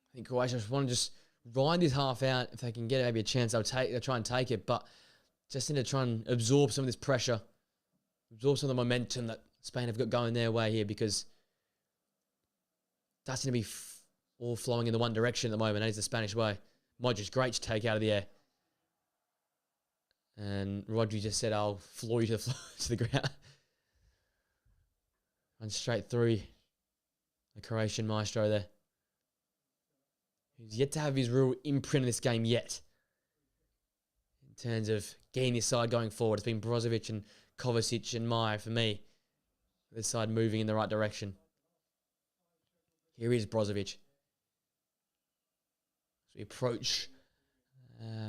I think Croatia just want to just ride this half out. If they can get maybe a chance, they'll try and take it. But just need to try and absorb some of this pressure, absorb some of the momentum that Spain have got going their way here, because that's going to be all flowing in the one direction at the moment. That is the Spanish way. Modric, great to take out of the air. And Rodri just said, I'll floor you to the ground. Run straight through the Croatian maestro there. He's yet to have his real imprint in this game yet. In terms of getting this side going forward. It's been Brozovic and Kovacic and Maya for me. This side moving in the right direction. Here is Brozovic. As we approach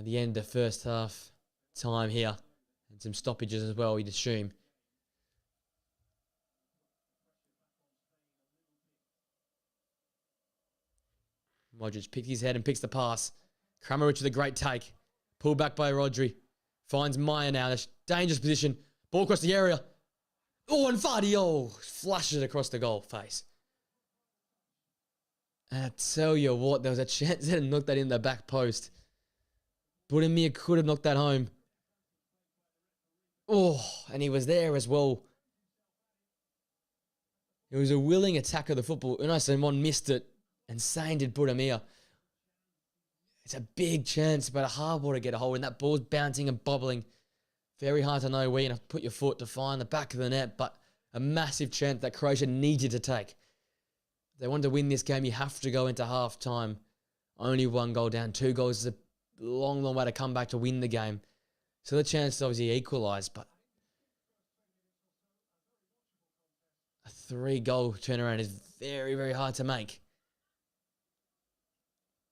the end of the first half time here. And some stoppages as well, you'd assume. Modric picks his head and picks the pass. Kramaric with a great take. Pulled back by Rodri. Finds Maya now. That's dangerous position. Ball across the area. Oh, and Vardy, flushes it across the goal face. And I tell you what, there was a chance to knock that in the back post. Budimir could have knocked that home. Oh, and he was there as well. It was a willing attack of the football. Unai Simon missed it. And same did Budimir. It's a big chance, but a hard ball to get a hold. And that ball's bouncing and bobbling. Very hard to know where you're going to put your foot to find the back of the net, but a massive chance that Croatia needed to take. If they wanted to win this game, you have to go into half time. Only 1 goal down. 2 goals is a long, long way to come back to win the game. So the chance to obviously equalise, but a 3-goal turnaround is very, very hard to make.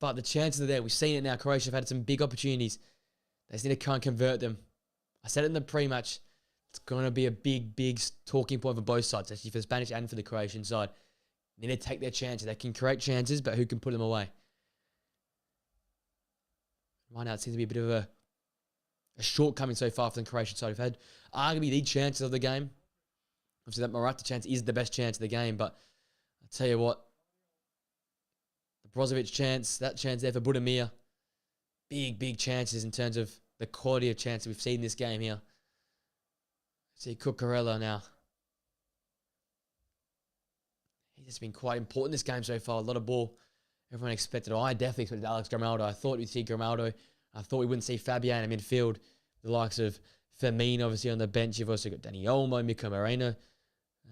But the chances are there. We've seen it now. Croatia have had some big opportunities. They just need to try and convert them. I said it in the pre-match. It's going to be a big, big talking point for both sides, actually for the Spanish and for the Croatian side. They need to take their chances. They can create chances, but who can put them away? Right now, it seems to be a bit of a shortcoming so far for the Croatian side. We've had arguably the chances of the game. Obviously, that Morata chance is the best chance of the game, but I'll tell you what, the Brozovic chance, that chance there for Budimir, big, big chances in terms of the quality of chances we've seen in this game here. See Cucurella now. He's just been quite important in this game so far. A lot of ball. Everyone expected, I definitely expected Alex Grimaldo. I thought we'd see Grimaldo. I thought we wouldn't see Fabian in midfield. The likes of Firmino, obviously, on the bench. You've also got Dani Olmo, Miko Moreno,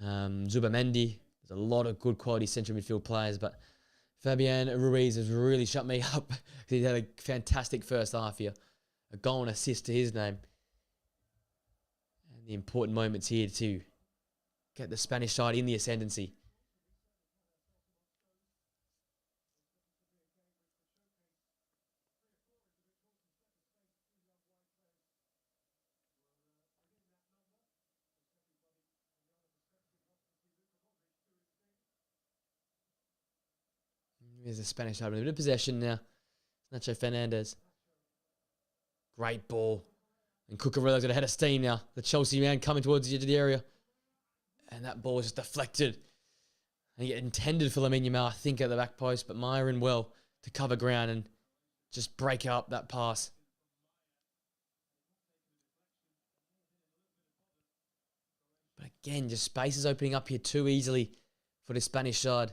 Zubamendi. There's a lot of good quality central midfield players, but Fabian Ruiz has really shut me up. He's had a fantastic first half here. A goal and assist to his name. And the important moments here to get the Spanish side in the ascendancy. There's the Spanish side with a bit of possession now. Nacho Fernandez. Great ball. And Cucurella's got a head of steam now. The Chelsea man coming towards the edge of the area. And that ball is just deflected. And he intended for Lamine Yamal, I think, at the back post. But Myron well to cover ground and just break up that pass. But again, just spaces opening up here too easily for the Spanish side.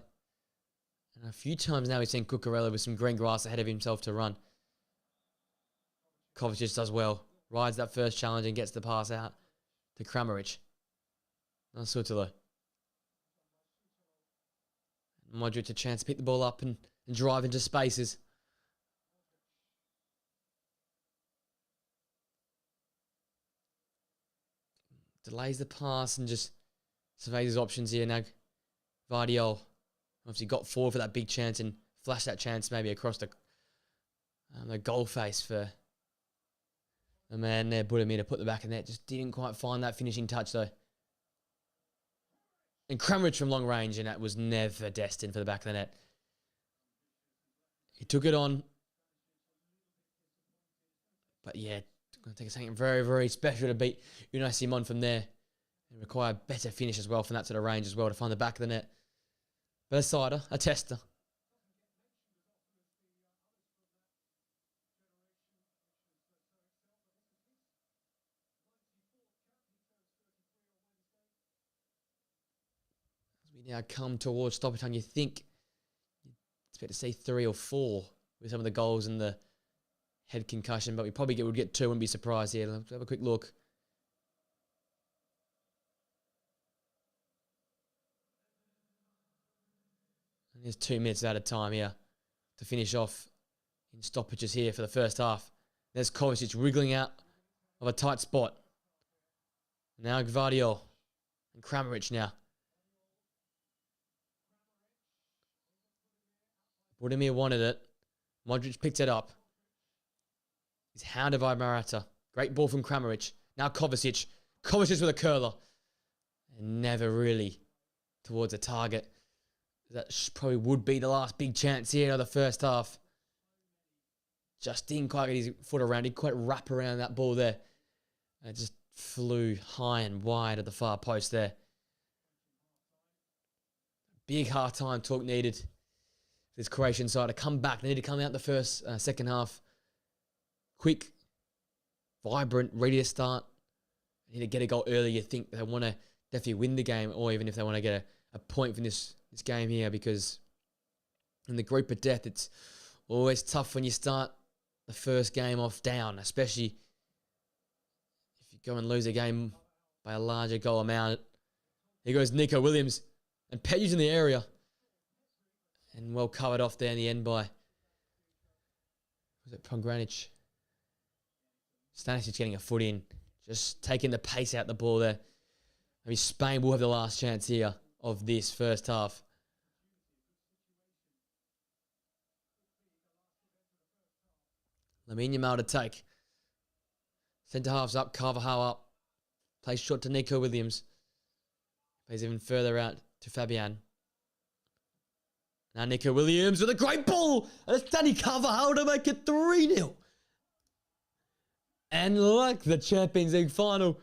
And a few times now we've seen Cucurella with some green grass ahead of himself to run. Kovacic does well. Rides that first challenge and gets the pass out to Kramaric. Now Sutalo. Modric a chance to pick the ball up and drive into spaces. Delays the pass and just surveys his options here now. Vardiol. Obviously got forward for that big chance and flashed that chance maybe across the goal face for the man there, Budimir, to put the back of the net. Just didn't quite find that finishing touch though. And Kramaric from long range, and that was never destined for the back of the net. He took it on. But yeah, going to take something very, very special to beat Unai Simon from there. And require a better finish as well from that sort of range as well to find the back of the net. But a sider, a tester. As we now come towards stoppage time, you think you'd expect to see 3 or 4 with some of the goals and the head concussion, but we probably would get 2, wouldn't be surprised here. Let's have a quick look. And there's 2 minutes out of time here to finish off in stoppages here for the first half. There's Kovacic wriggling out of a tight spot. Now Gvardiol and Kramaric now. Budimir wanted it. Modric picked it up. He's hounded by Morata. Great ball from Kramaric. Now Kovacic. Kovacic with a curler. And never really towards a target. That probably would be the last big chance here of the first half. Just didn't quite get his foot around. He quite wrap around that ball there. And it just flew high and wide at the far post there. Big half-time talk needed for this Croatian side to come back. They need to come out the second half. Quick, vibrant, ready to start. They need to get a goal early. You think they want to definitely win the game, or even if they want to get a point from this game here, because in the group of death, it's always tough when you start the first game off down, especially if you go and lose a game by a larger goal amount. Here goes Nico Williams, and Petty's in the area. And well covered off there in the end by, was it Pongranic? Stanisic getting a foot in, just taking the pace out the ball there. Maybe Spain will have the last chance here of this first half. Lamine Yamal to take. Centre halves up, Carvajal up. Plays short to Nico Williams. Plays even further out to Fabian. Now Nico Williams with a great ball. And it's Danny Carvajal to make it 3-0. And like the Champions League final,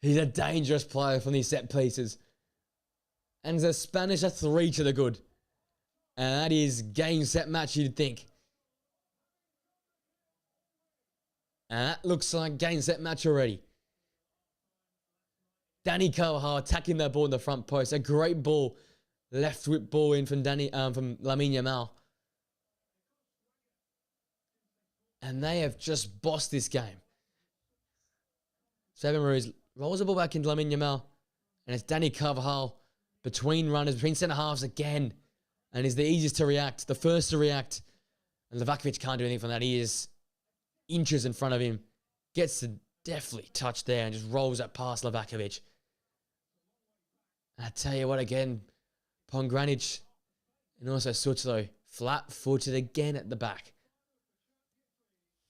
he's a dangerous player from these set pieces. And the Spanish are 3 to the good. And that is game, set, match, you'd think. And that looks like game, set, match already. Danny Carvajal attacking that ball in the front post. A great ball. Left whip ball in from Lamine Yamal. And they have just bossed this game. Fabian Ruiz rolls the ball back into Lamine Yamal. And it's Danny Carvajal between runners, between centre halves again. And is the easiest to react, the first to react. And Livakovic can't do anything from that. He is inches in front of him. Gets the deftly touch there and just rolls that past Livakovic. And I tell you what, again, Pongranic and also Sutlo flat-footed again at the back.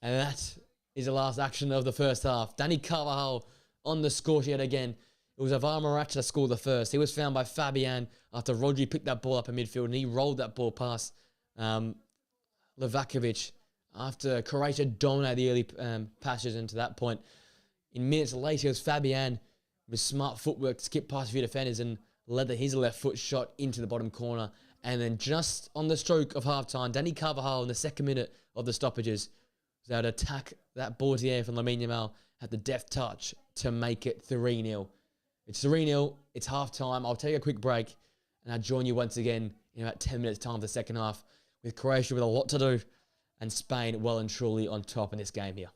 And that is the last action of the first half. Danny Carvajal on the score sheet again. It was Avar Maracha that scored the first. He was found by Fabian after Rodri picked that ball up in midfield and he rolled that ball past Livakovic after Croatia dominated the early passes into that point. In minutes later, it was Fabian with smart footwork to skip past a few defenders and led his left foot shot into the bottom corner. And then just on the stroke of halftime, Danny Carvajal in the second minute of the stoppages was able to attack that ball to the air from Lamine Yamal, had the deft touch to make it 3-0. It's 3-0, it's halftime. I'll take a quick break and I'll join you once again in about 10 minutes time for the second half with Croatia with a lot to do and Spain well and truly on top in this game here.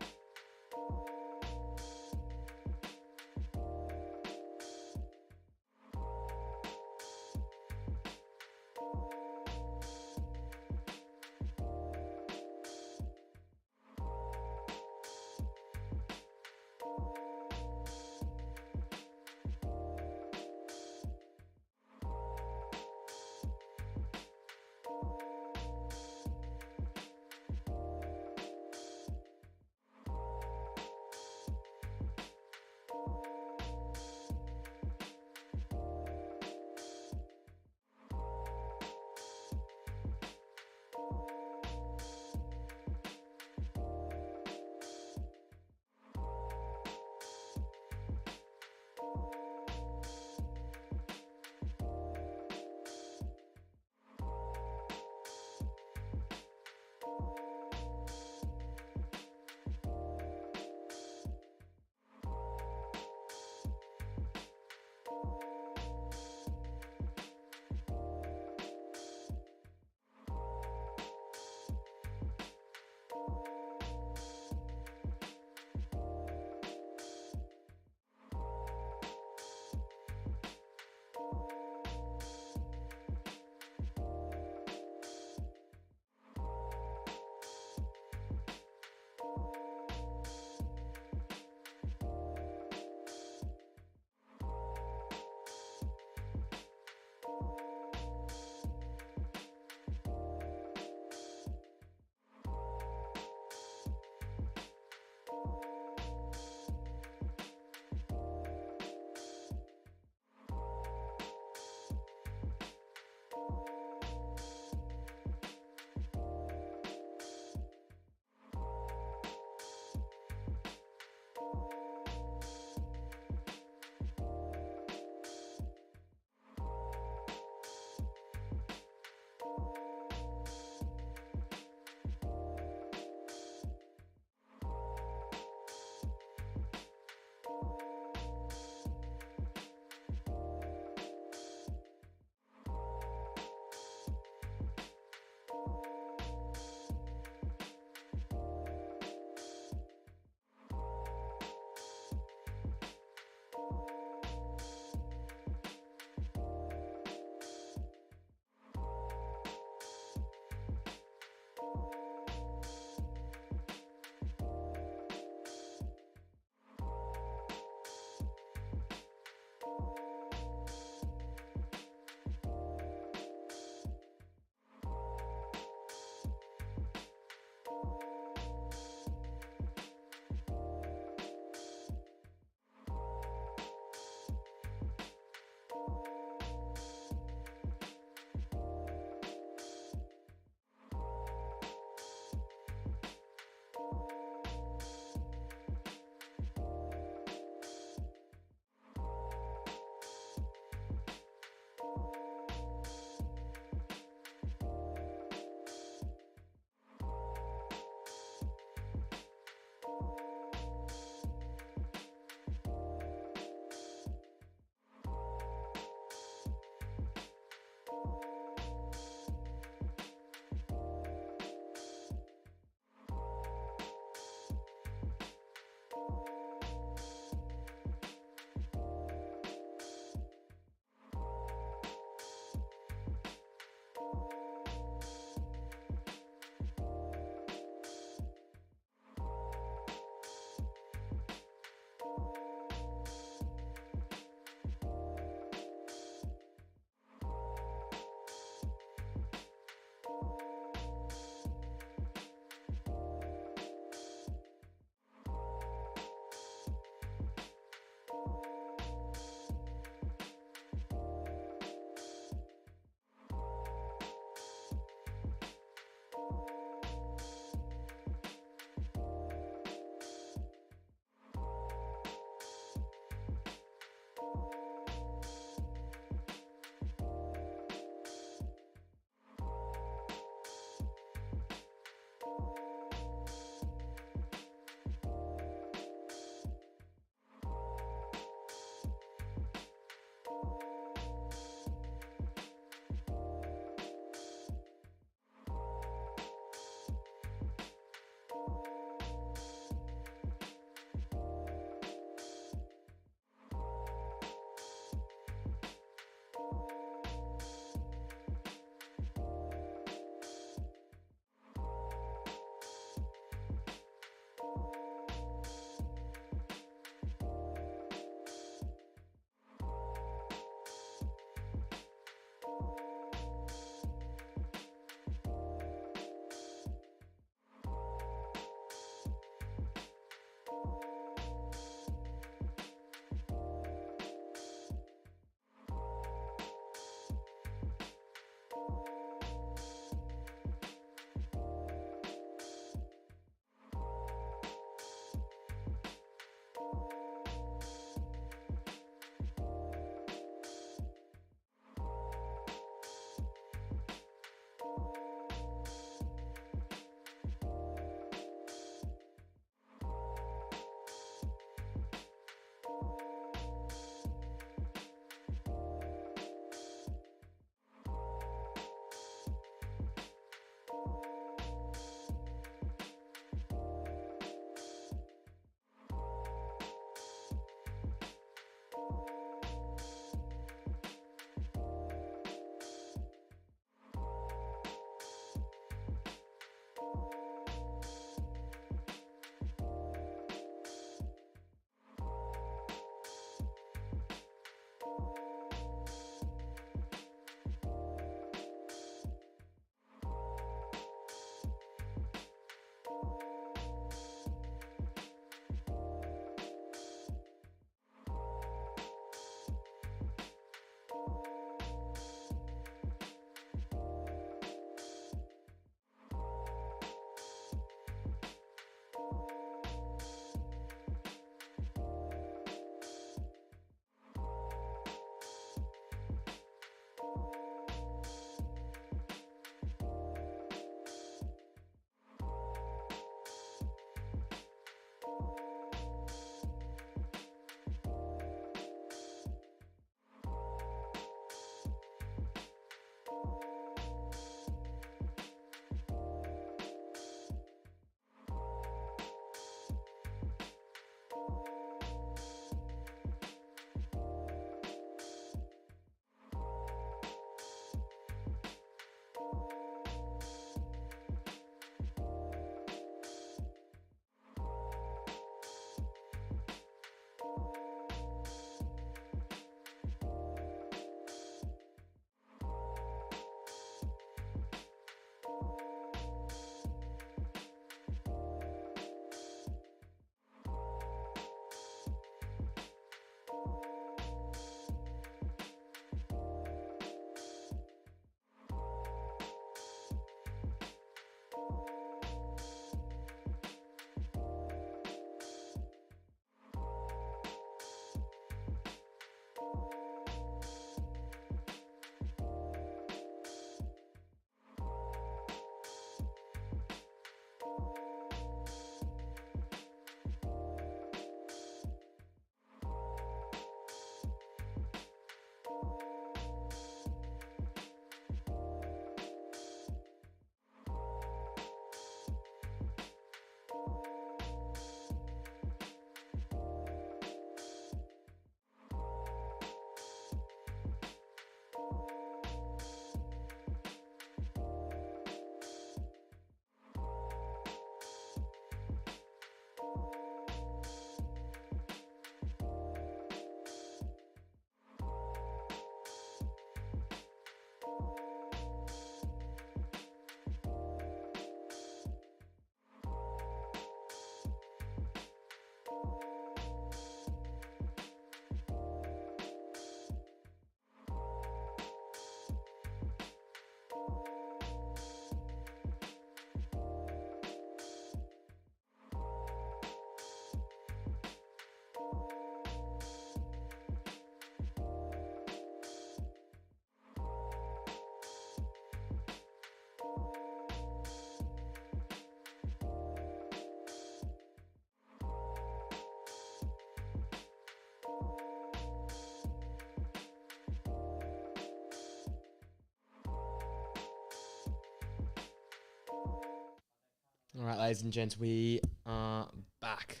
All right, ladies and gents, we are back.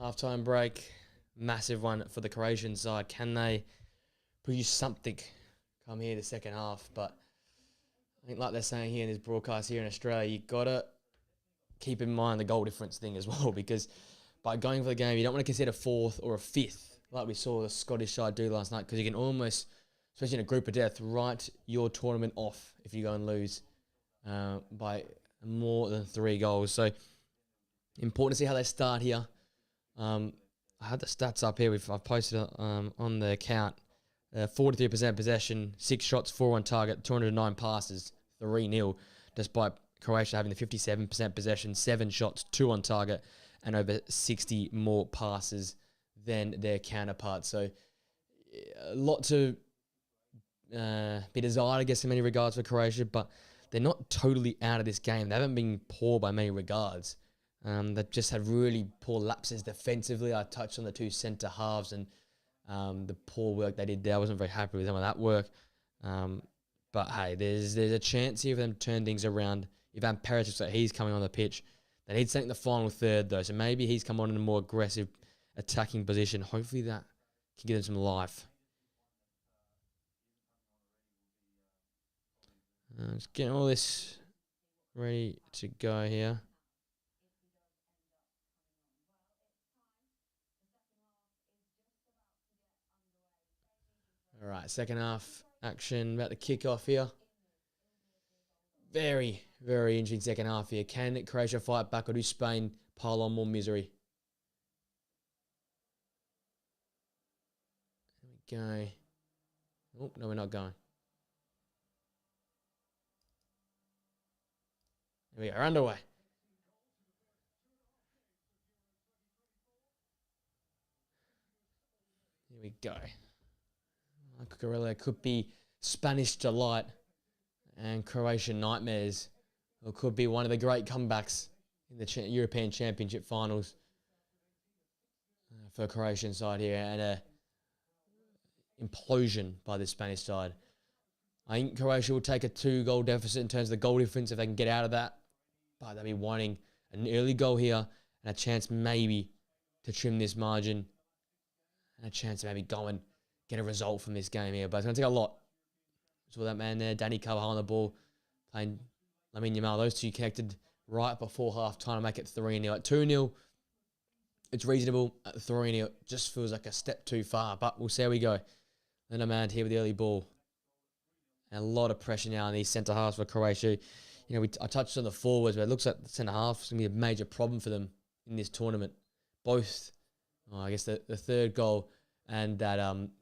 Halftime break, massive one for the Croatian side. Can they produce something come here the second half? But I think like they're saying here in this broadcast here in Australia, you got to keep in mind the goal difference thing as well, because by going for the game, you don't want to consider fourth or a fifth like we saw the Scottish side do last night, because you can almost, especially in a group of death, write your tournament off if you go and lose by more than 3 goals. So important to see how they start here. I had the stats up here. I've posted it on the account. 43% possession, 6 shots, 4 on target, 209 passes, 3-0, despite Croatia having the 57% possession, 7 shots, 2 on target, and over 60 more passes than their counterparts. So a lot to be desired, I guess, in many regards for Croatia, but they're not totally out of this game. They haven't been poor by many regards. They've just had really poor lapses defensively. I touched on the 2 centre halves and the poor work they did there. I wasn't very happy with some of that work. But hey, there's a chance here for them to turn things around. Ivan Perisic looks like he's coming on the pitch. They need something in the final third, though. So maybe he's come on in a more aggressive attacking position. Hopefully that can give them some life. Just getting all this ready to go here. All right, second half action about to kick off here. Very, very interesting second half here. Can Croatia fight back, or do Spain pile on more misery? There we go. Oh, no, we're not going. There we are underway. Here we go. Cucurella could be Spanish delight and Croatian nightmares, or could be one of the great comebacks in the European Championship finals for Croatian side here, and a implosion by the Spanish side. I think Croatia will take a 2-goal deficit in terms of the goal difference if they can get out of that, but they'll be wanting an early goal here and a chance maybe to trim this margin and a chance to maybe go and get a result from this game here. But it's going to take a lot. Saw that man there, Dani Carvajal on the ball, playing Lamine Yamal. Those two connected right before half time to make it 3-0. At 2-0, it's reasonable. At 3-0, it just feels like a step too far. But we'll see how we go. Then a man here with the early ball. And a lot of pressure now on these centre halves for Croatia. You know, I touched on the forwards, but it looks like the centre half is going to be a major problem for them in this tournament. Both, I guess the third goal and that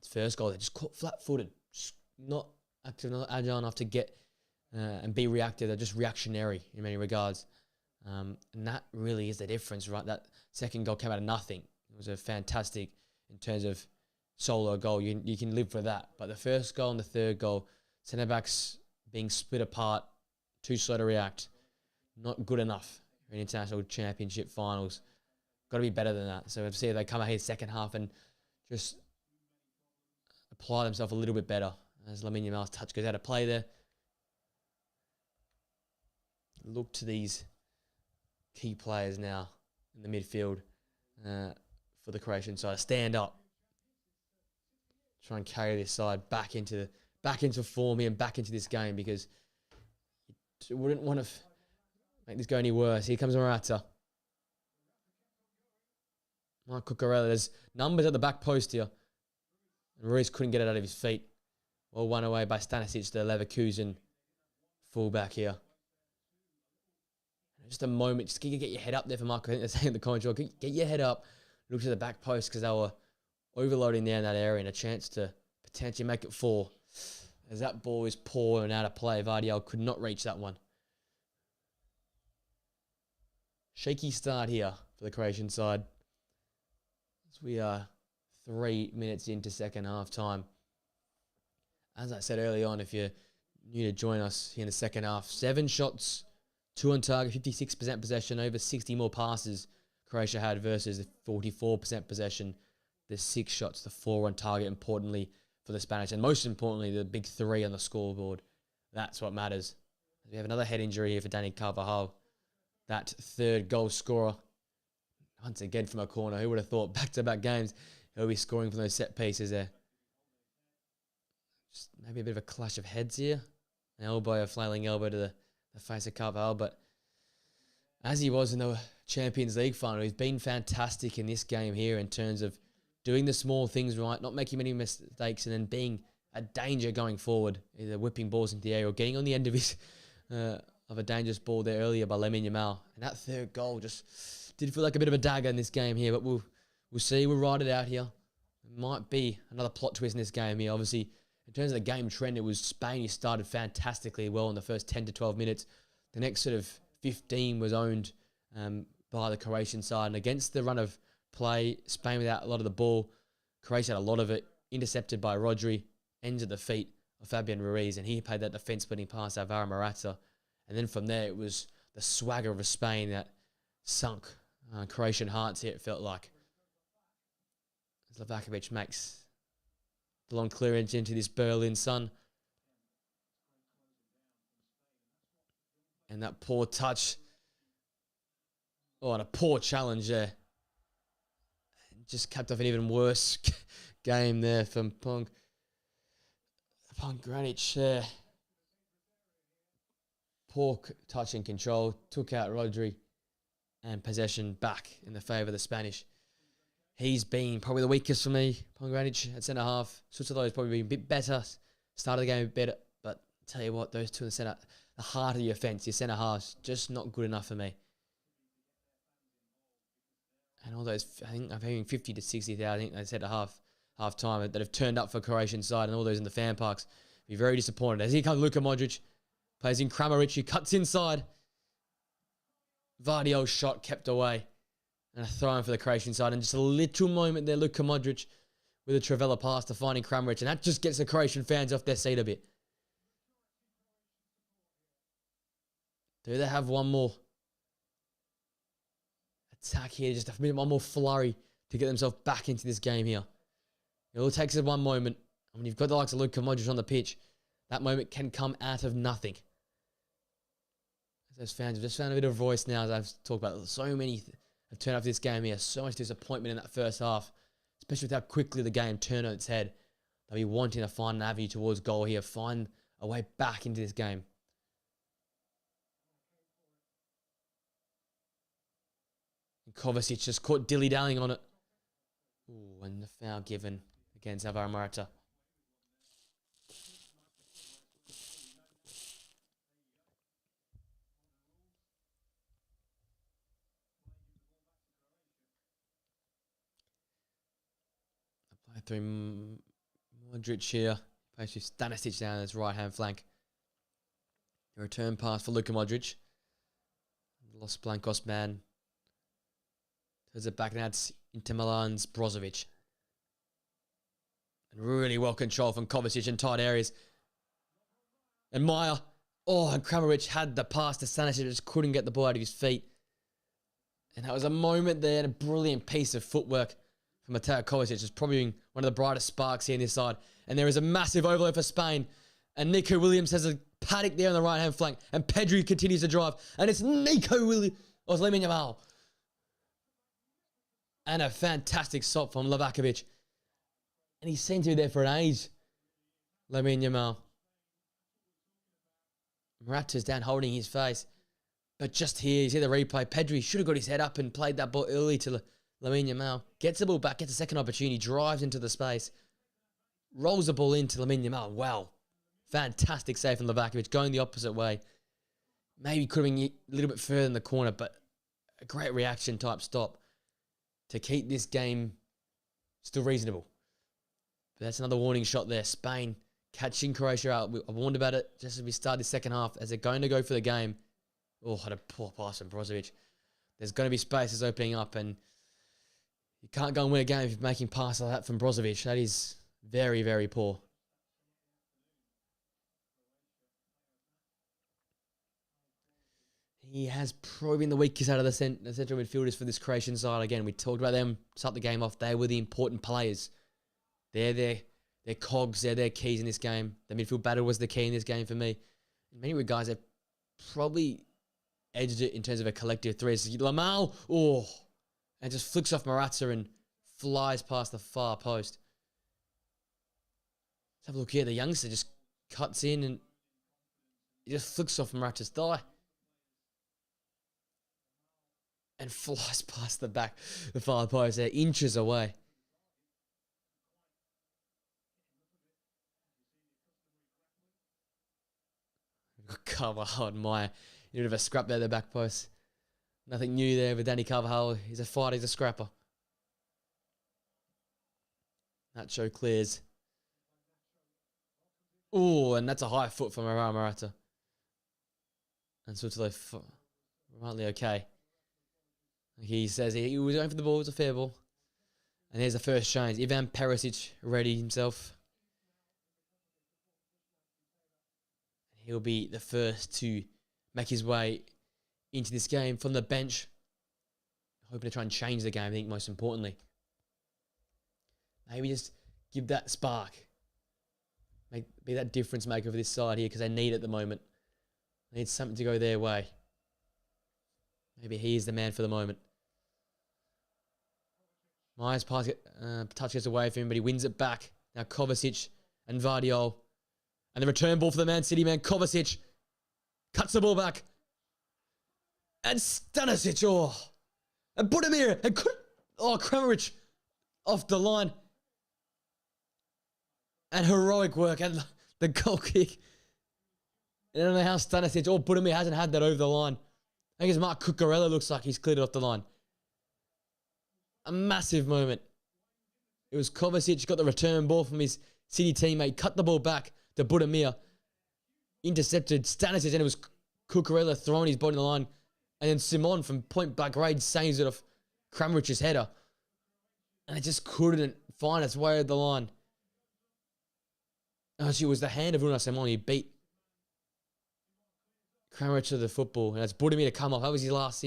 first goal, they just caught flat-footed, just not active, not agile enough to get and be reactive. They're just reactionary in many regards. And that really is the difference, right? That second goal came out of nothing. It was a fantastic, in terms of solo goal. You can live for that. But the first goal and the third goal, centre-backs being split apart, too slow to react, not good enough for an international championship finals. Got to be better than that. So we'll see if they come out here second half and just apply themselves a little bit better. As Lamine Yamal's touch goes out of play there. Look to these key players now in the midfield for the Croatian side. Stand up. Try and carry this side back into form here and back into this game, because you wouldn't want to make this go any worse. Here comes Morata. Cucurella. There's numbers at the back post here. And Ruiz couldn't get it out of his feet. Well, won away by Stanisic, the Leverkusen fullback here. Just a moment, just get your head up there for Marco. I think they're saying in the commentary, get your head up, look to the back post, because they were overloading there in that area and a chance to potentially make it 4. As that ball is poor and out of play, Vardiel could not reach that one. Shaky start here for the Croatian side. As we are 3 minutes into second half time. As I said early on, if you're new to join us here in the second half, 7 shots, 2 on target, 56% possession, over 60 more passes Croatia had versus the 44% possession. The 6 shots, the 4 on target, importantly for the Spanish, and most importantly, the big 3 on the scoreboard. That's what matters. We have another head injury here for Dani Carvajal, that third goal scorer. Once again from a corner. Who would have thought back-to-back games he'll be scoring from those set pieces there. Just maybe a bit of a clash of heads here. An elbow, a flailing elbow to the face of Carvajal, but as he was in the Champions League final, he's been fantastic in this game here in terms of doing the small things right, not making many mistakes, and then being a danger going forward, either whipping balls into the air or getting on the end of his of a dangerous ball there earlier by Lamine Yamal. And that third goal just did feel like a bit of a dagger in this game here, but we'll see. We'll ride it out here. It might be another plot twist in this game here. Obviously, in terms of the game trend, it was Spain who started fantastically well in the first 10 to 12 minutes. The next sort of 15 was owned by the Croatian side. And against the run of play, Spain without a lot of the ball, Croatia had a lot of it, intercepted by Rodri, ends at the feet of Fabian Ruiz, and he played that defence-splitting pass to Alvaro Morata. And then from there, it was the swagger of a Spain that sunk Croatian hearts here, it felt like. Zlavakovic makes the long clearance into this Berlin sun. And that poor touch. Oh, and a poor challenge there. Just capped off an even worse game there from Pongranic there. Poor touch and control. Took out Rodri. And possession back in the favour of the Spanish. He's been probably the weakest for me. Pongranic at centre half. Sutzerlo's probably been a bit better. Started the game a bit better. But I'll tell you what, those two in the centre, the heart of the offence, your centre half's just not good enough for me. And all those, I think I'm having 50 to 60,000, I think they said at half time, that have turned up for Croatian side, and all those in the fan parks be very disappointed. As here comes Luka Modric, plays in Kramaric, he cuts inside. Vardiol's shot kept away. And a throw in for the Croatian side. And just a little moment there, Luka Modric with a Trivela pass to finding Kramaric. And that just gets the Croatian fans off their seat a bit. Do they have one more attack here? Just a minute, one more flurry to get themselves back into this game here. It all takes us one moment. And when you've got the likes of Luka Modric on the pitch, that moment can come out of nothing. Those fans have just found a bit of voice now, as I've talked about. So many have turned up this game here. So much disappointment in that first half, especially with how quickly the game turned on its head. They'll be wanting to find an avenue towards goal here, find a way back into this game. And Kovacic just caught dilly-dallying on it. Ooh, and the foul given against Alvaro Morata. Play through Modric here. Plays through Stanisic down his right-hand flank. A return pass for Luka Modric. Los Blancos man. Turns it back now to Inter Milan's Brozovic. And really well controlled from Kovacic in tight areas. And Meyer. Oh, and Kramaric had the pass to Stanisic, just couldn't get the ball out of his feet. And that was a moment there, and a brilliant piece of footwork from Mateo Kovacic. It's probably one of the brightest sparks here on this side. And there is a massive overload for Spain. And Nico Williams has a paddock there on the right-hand flank. And Pedri continues to drive. And it's Nico Williams. Oh, it's Lamine Yamal. And a fantastic stop from Lavakovic. And he seemed to be there for an age. Lamine Yamal. Morata's down holding his face. But just here, you see the replay. Pedri should have got his head up and played that ball early to Lamine Yamal. Gets the ball back, gets a second opportunity, drives into the space. Rolls the ball into Lamine Yamal. Wow. Fantastic save from Lavakovic, going the opposite way. Maybe could have been a little bit further in the corner, but a great reaction type stop to keep this game still reasonable. But that's another warning shot there. Spain catching Croatia out. I warned about it just as we start the second half. As they're going to go for the game. Oh, had a poor pass from Brozovic. There's going to be spaces opening up, and you can't go and win a game if you're making passes like that from Brozovic. That is very, very poor. He has probably been the weakest out of the central midfielders for this Croatian side. Again, we talked about them, start the game off. They were the important players. They're cogs, they're their keys in this game. The midfield battle was the key in this game for me. In many regards, they've probably edged it in terms of a collective three. So Lamal, oh, and just flicks off Morata and flies past the far post. Let's have a look here. The youngster just cuts in and he just flicks off Morata's thigh. And flies past the far post. They're inches away. Carvajal and Meyer. A bit of a scrap there at the back post. Nothing new there with Danny Carvajal. He's a fighter, he's a scrapper. Nacho clears. Oh, and that's a high foot from Morata. And Soutalo rightly okay. He says he was going for the ball, it was a fair ball. And here's the first change. Ivan Perisic ready himself. He'll be the first to make his way into this game from the bench. Hoping to try and change the game, I think, most importantly. Maybe just give that spark. Be that difference maker for this side here, because they need it at the moment. They need something to go their way. Maybe he is the man for the moment. Meyer's pass, touch gets away from him, but he wins it back. Now Kovacic and Vardiol. And the return ball for the Man City man, Kovacic. Cuts the ball back. And Stanisic, oh. And Budimir. And Kramaric. off the line. And heroic work and the goal kick. I don't know how Stanisic or Budimir hasn't had that over the line. I think it's Mark Cucurella looks like he's cleared it off the line. A massive moment. It was Kovacic, got the return ball from his City teammate, cut the ball back to Budimir. Intercepted Stanisic, and it was Cucurella throwing his body on the line. And then Simon from point blank range saves it off Kramarić's header. And it just couldn't find its way at the line. Actually, it was the hand of Unai Simon. He beat Kramarić to the football. And it's Budimir to come off. That was his last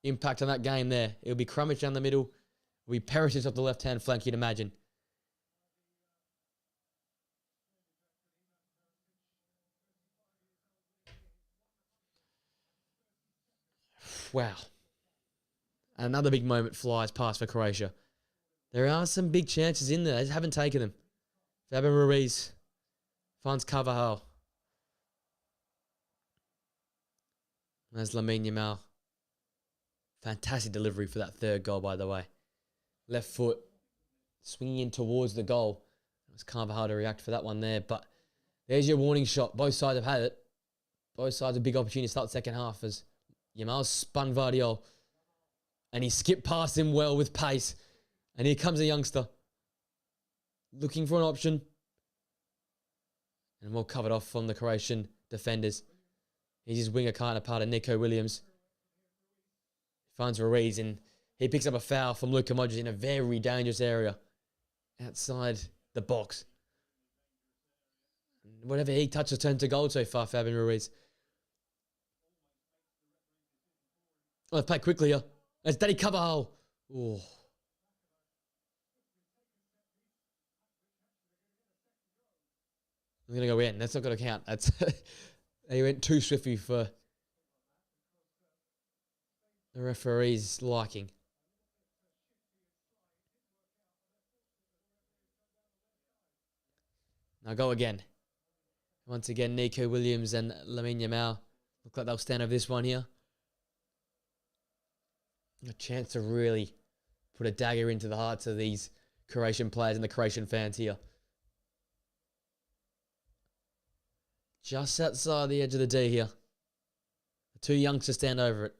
impact on that game there. It'll be Kramarić down the middle. It'll be Perisic off the left-hand flank, you'd imagine. Wow. Another big moment flies past for Croatia. There are some big chances in there. They just haven't taken them. Fabian Ruiz finds Carvajal. There's Lamine Yamal. Fantastic delivery for that third goal, by the way. Left foot swinging in towards the goal. It was Carvajal to react for that one there. But there's your warning shot. Both sides have had it. Both sides have a big opportunity to start the second half as Yamal spun Vardiol. And he skipped past him well with pace. And here comes a youngster. Looking for an option. And well covered off from the Croatian defenders. He's his winger counterpart of Nico Williams. Finds Ruiz and he picks up a foul from Luka Modric in a very dangerous area. Outside the box. Whatever he touches turned to gold so far, Fabian Ruiz. Oh, they've played quickly here. It's Danny Carvajal. Oh. I'm going to go in. That's not going to count. That's he went too swiftly for the referee's liking. Now go again. Once again, Nico Williams and Lamine Yamal look like they'll stand over this one here. A chance to really put a dagger into the hearts of these Croatian players and the Croatian fans here. Just outside the edge of the D here. The two youngsters stand over it.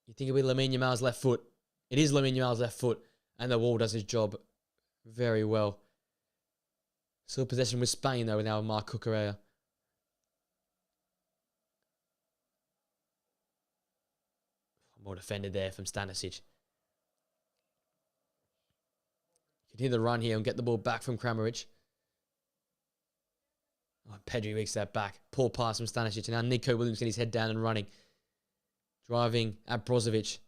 You think it'll be Lamine Yamal's left foot. It is Lamine Yamal's left foot. And the wall does his job very well. Still possession with Spain though, with now Marc Cucurella. More defended there from Stanisic. Continue the run here and get the ball back from Kramarić. Oh, Pedri weeks that back. Poor pass from Stanisic. And now Nico Williams getting his head down and running. Driving at Brozovic.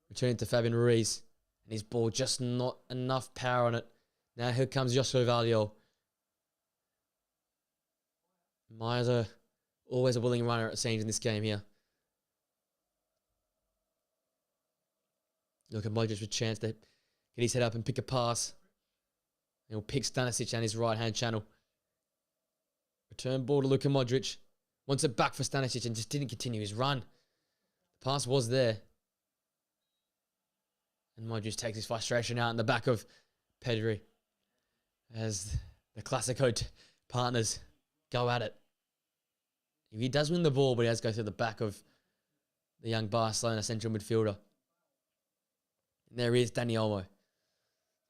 Returning to Fabian Ruiz. And his ball just not enough power on it. Now here comes Josko Vardiol. Myers always a willing runner, it seems, in this game here. Look at Modric with a chance to get his head up and pick a pass. And he'll pick Stanisic down his right-hand channel. Return ball to Luka Modric. Wants it back for Stanisic and just didn't continue his run. The pass was there. And Modric takes his frustration out in the back of Pedri. As the Classico partners go at it. He does win the ball, but he has to go through the back of the young Barcelona central midfielder. And there is Dani Olmo.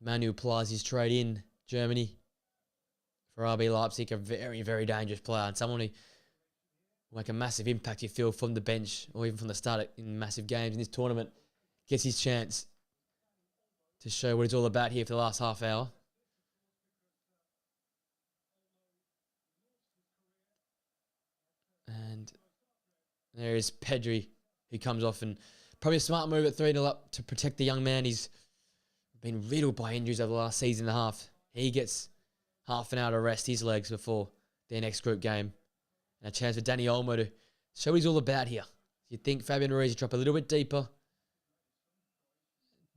The man who applies his trade in Germany for RB Leipzig, a very, very dangerous player and someone who will make a massive impact, you feel, from the bench or even from the start in massive games in this tournament. Gets his chance to show what it's all about here for the last half hour. And there is Pedri, who comes off, and probably a smart move at 3-0 up to protect the young man. He's been riddled by injuries over the last season and a half. He gets half an hour to rest his legs before their next group game. And a chance for Dani Olmo to show what he's all about here. You'd think Fabian Ruiz would drop a little bit deeper.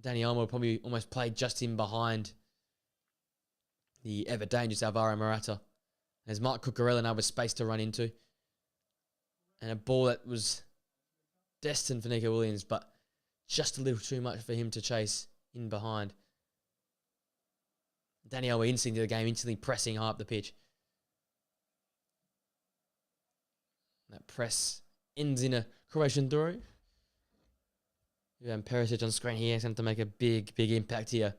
Dani Olmo probably almost played just in behind the ever dangerous Alvaro Morata. There's Marc Cucurella now with space to run into. And a ball that was destined for Nico Williams, but just a little too much for him to chase in behind. Danny Alba instantly into the game, instantly pressing high up the pitch. That press ends in a Croatian throw. Yeah, and Perisic on screen here is going to make a big impact here.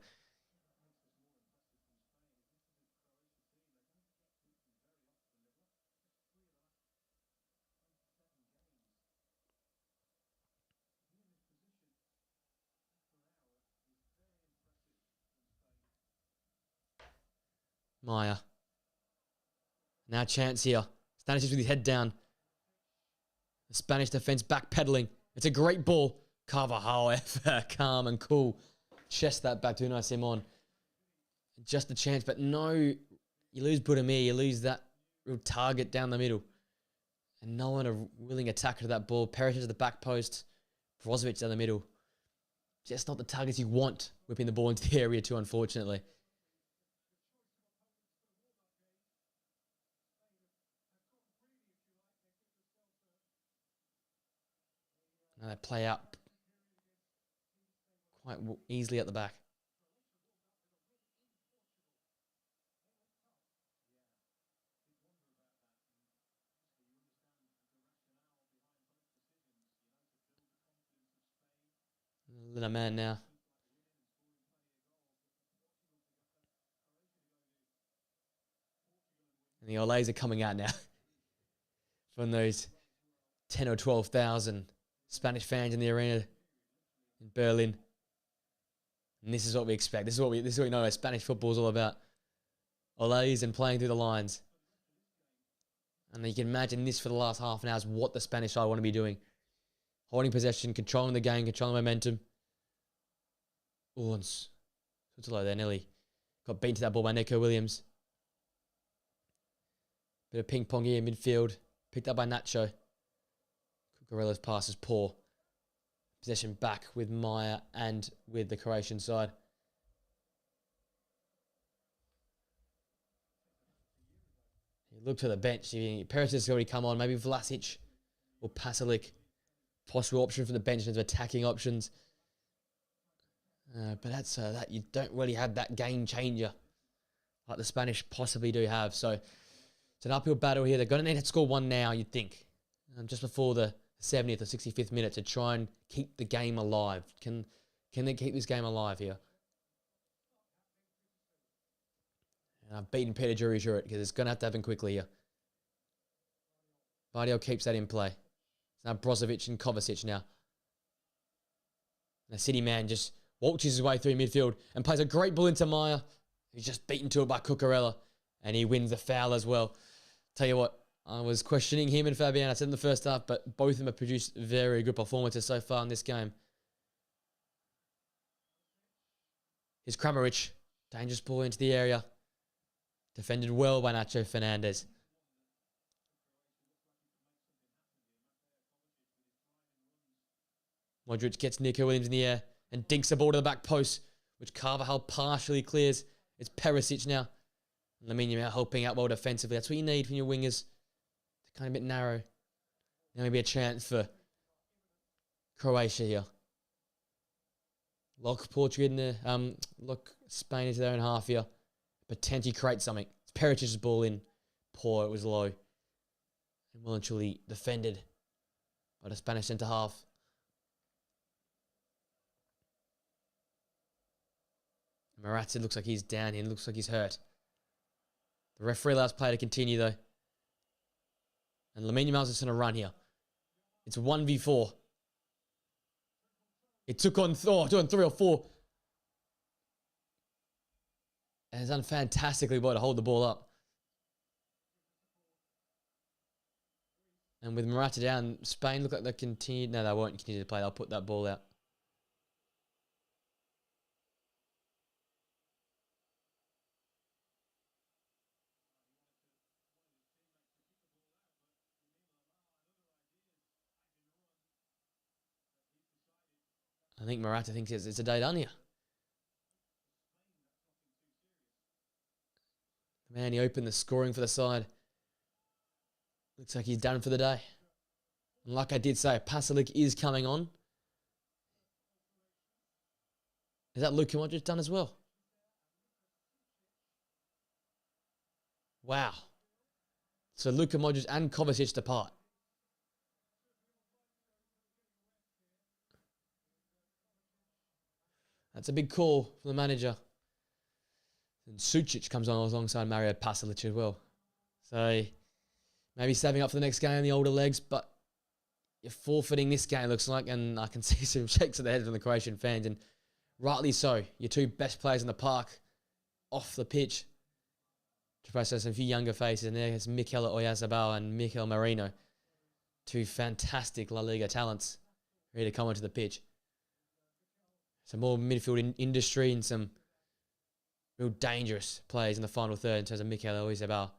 Maya. Now chance here. Stanisic with his head down. The Spanish defense backpedaling. It's a great ball. Carvajal, calm and cool. Chest that back to Unai Simon. Just a chance, but no. You lose Budimir. You lose that real target down the middle. And no one a willing attacker to that ball. Perisic to the back post. Brozovic down the middle. Just not the targets you want whipping the ball into the area too, unfortunately. Now they play out quite easily at the back. Little man now. And the Olays are coming out now. From those 10 or 12,000 Spanish fans in the arena in Berlin. And this is what we expect. This is what we know what Spanish football is all about. Olays and playing through the lines. And you can imagine this for the last half an hour is what the Spanish side want to be doing. Holding possession, controlling the game, controlling momentum. Oh, and Sutalo there, nearly got beaten to that ball by Nico Williams. Bit of ping pong here in midfield. Picked up by Nacho. Cucurella's pass is poor. Possession back with Maya and with the Croatian side. You look to the bench. Perisic has already come on. Maybe Vlasic or Pasalic. Possible option from the bench in terms of attacking options. But that's that you don't really have that game changer like the Spanish possibly do have. So it's an uphill battle here. They're going to need to score one now, you'd think, just before the 70th or 65th minute to try and keep the game alive. Can they keep this game alive here? And I've beaten Peter Jury to it because it's going to have to happen quickly here. Vardio keeps that in play. It's now Brozovic and Kovacic now. And the City man just waltzes his way through midfield and plays a great ball into Maya. He's just beaten to it by Cucurella. And he wins the foul as well. Tell you what, I was questioning him and Fabian. I said in the first half, but both of them have produced very good performances so far in this game. Here's Kramaric. Dangerous ball into the area. Defended well by Nacho Fernandez. Modric gets Nico Williams in the air and dinks the ball to the back post, which Carvajal partially clears. It's Perisic now. Lamine Yamal helping out well defensively. That's what you need from your wingers. They're kind of a bit narrow. Now maybe a chance for Croatia here. Lock Portugal in there. Lock Spain into their own half here. Potentially create something. It's Perisic's ball in. Poor, it was low. And well and truly defended by the Spanish centre half. Morata looks like he's down here. Looks like he's hurt. The referee allows play to continue though. And Lamine Yamal's just going to run here. It's 1v4. It took on 3 or 4. And it's done fantastically well to hold the ball up. And with Morata down, Spain look like they continue. No, they won't continue to play. They'll put that ball out. I think Morata thinks it's a day done here. Man, he opened the scoring for the side. Looks like he's done for the day. And like I did say, Pasalic is coming on. Is that Luka Modric done as well? Wow. So Luka Modric and Kovacic depart. That's a big call for the manager. And Sucic comes on alongside Mario Pasalic as well. So maybe saving up for the next game, the older legs, but you're forfeiting this game, looks like, and I can see some shakes of the head from the Croatian fans, and rightly so. Your two best players in the park off the pitch. To process some few younger faces, and there's Mikel Oyarzabal and Mikel Merino. Two fantastic La Liga talents ready to come onto the pitch. Some more midfield industry and some real dangerous players in the final third in terms of Mikel Oyarzabal.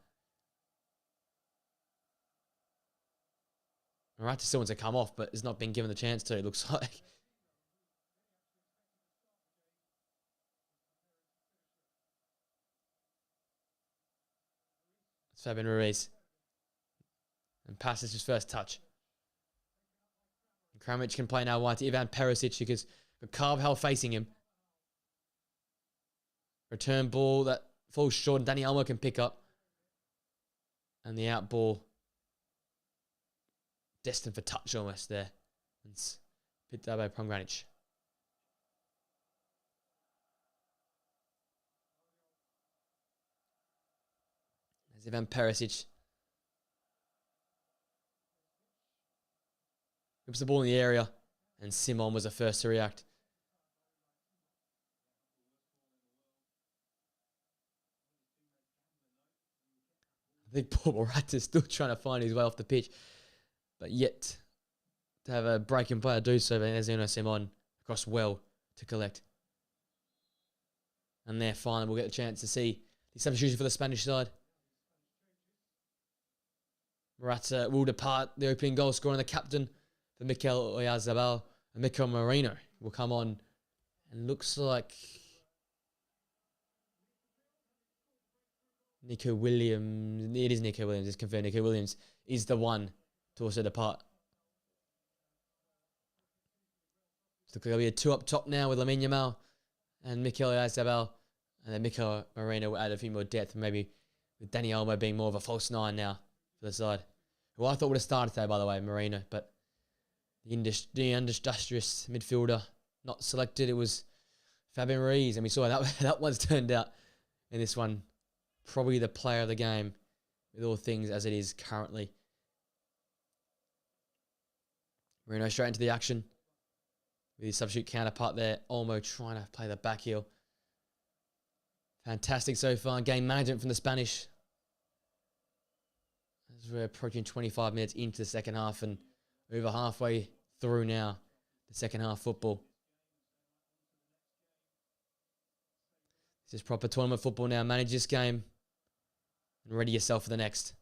Morata still wants to come off, but has not been given the chance to, it looks like. It's Fabian Ruiz. And passes his first touch. Kramaric can play now wide to Ivan Perisic because Carvajal facing him. Return ball that falls short and Dani Olmo can pick up. And the out ball destined for touch almost there. It's picked up by Pomgranic. There's Ivan Perisic. Whips the ball in the area, and Simon was the first to react. I think Paul Morata's still trying to find his way off the pitch, but yet to have a breaking player do so, and there's Simon across well to collect. And there finally we'll get a chance to see the substitution for the Spanish side. Morata will depart, the opening goal scorer and the captain for Mikel Oyarzabal, and Mikel Merino will come on, and looks like Nico Williams. It is Nico Williams. It's confirmed. Nico Williams is the one to also depart. So there'll be a two up top now with Lamine Yamal and Mikel Oyarzabal, and then Mikel Merino will add a few more depth, maybe with Dani Olmo being more of a false nine now for the side. Who I thought would have started today, by the way, Merino, but the industrious midfielder not selected. It was Fabian Ruiz, and we saw how that one's turned out in this one. Probably the player of the game with all things as it is currently. Merino straight into the action with his substitute counterpart there. Olmo trying to play the back heel. Fantastic so far. Game management from the Spanish. As we're approaching 25 minutes into the second half and over halfway through now the second half football. This is proper tournament football now. Manage this game and ready yourself for the next.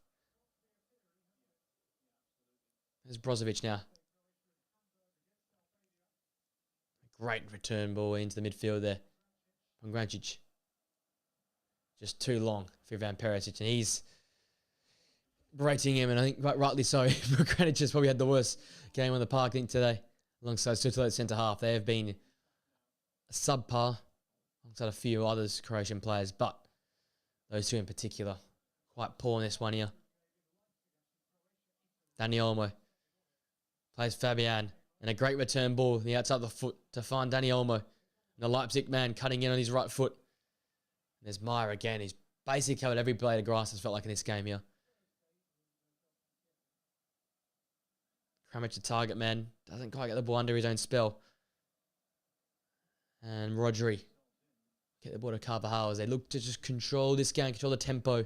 There's Brozovic now. Great return ball into the midfield there from Grancic. Just too long for Ivan Perisic, and he's berating him, and I think quite rightly so. Grancic has probably had the worst game on the park, I think, today, alongside Sutil at centre half. They have been subpar alongside a few others, Croatian players, but those two in particular, quite poor in this one here. Dani Olmo plays Fabian, and a great return ball on the outside of the foot to find Dani Olmo. And the Leipzig man cutting in on his right foot. And there's Meyer again. He's basically covered every blade of grass, it's felt like in this game here. Kramaric, the target man, doesn't quite get the ball under his own spell. And Rodri get the ball to Carvajal as they look to just control this game, control the tempo.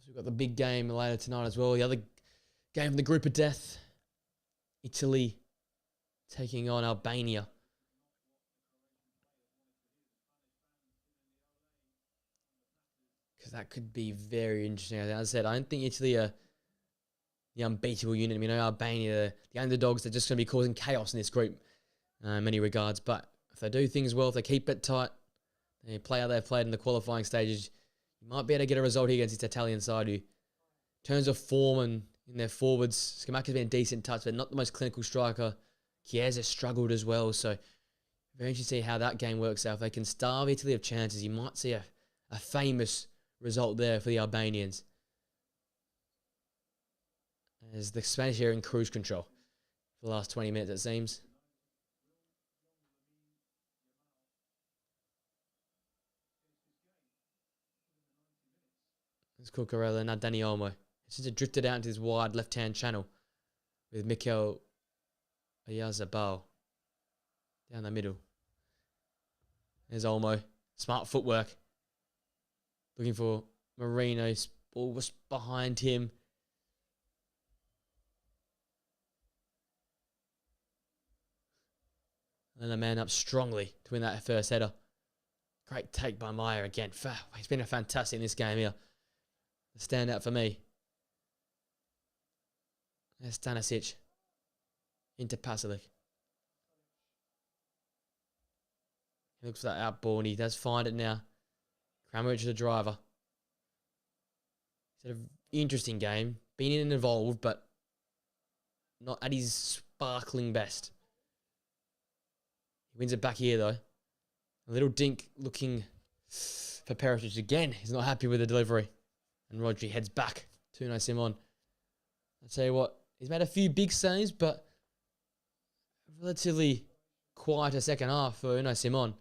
We've got the big game later tonight as well. The other game from the group of death. Italy taking on Albania. Because that could be very interesting. As I said, I don't think Italy are the unbeatable unit. We know Albania, the underdogs, they're just going to be causing chaos in this group in many regards. But if they do things well, if they keep it tight, They play how they've played in the qualifying stages. You might be able to get a result here against this Italian side who, in terms of form and in their forwards, Scamacca's been a decent touch, but not the most clinical striker. Chiesa struggled as well, so very interesting to see how that game works out. If they can starve Italy of chances, you might see a famous result there for the Albanians. As the Spanish are in cruise control for the last 20 minutes, it seems. It's Cucurella, now Dani Olmo. It's just drifted out into this wide left-hand channel with Mikel Oyarzabal down the middle. There's Olmo. Smart footwork. Looking for Marino's ball was behind him. And a man up strongly to win that first header. Great take by Meyer again. He's been fantastic in this game here. The standout for me. There's Stanisic. Into Pasalic. He looks for that out ball and he does find it now. Kramaric the driver. It's an interesting game. Been in and involved, but not at his sparkling best. He wins it back here though. A little dink looking for Perisic again. He's not happy with the delivery. And Rodri heads back to Unai Simon. I'll tell you what, he's made a few big saves, but relatively quieter second half for Unai Simon.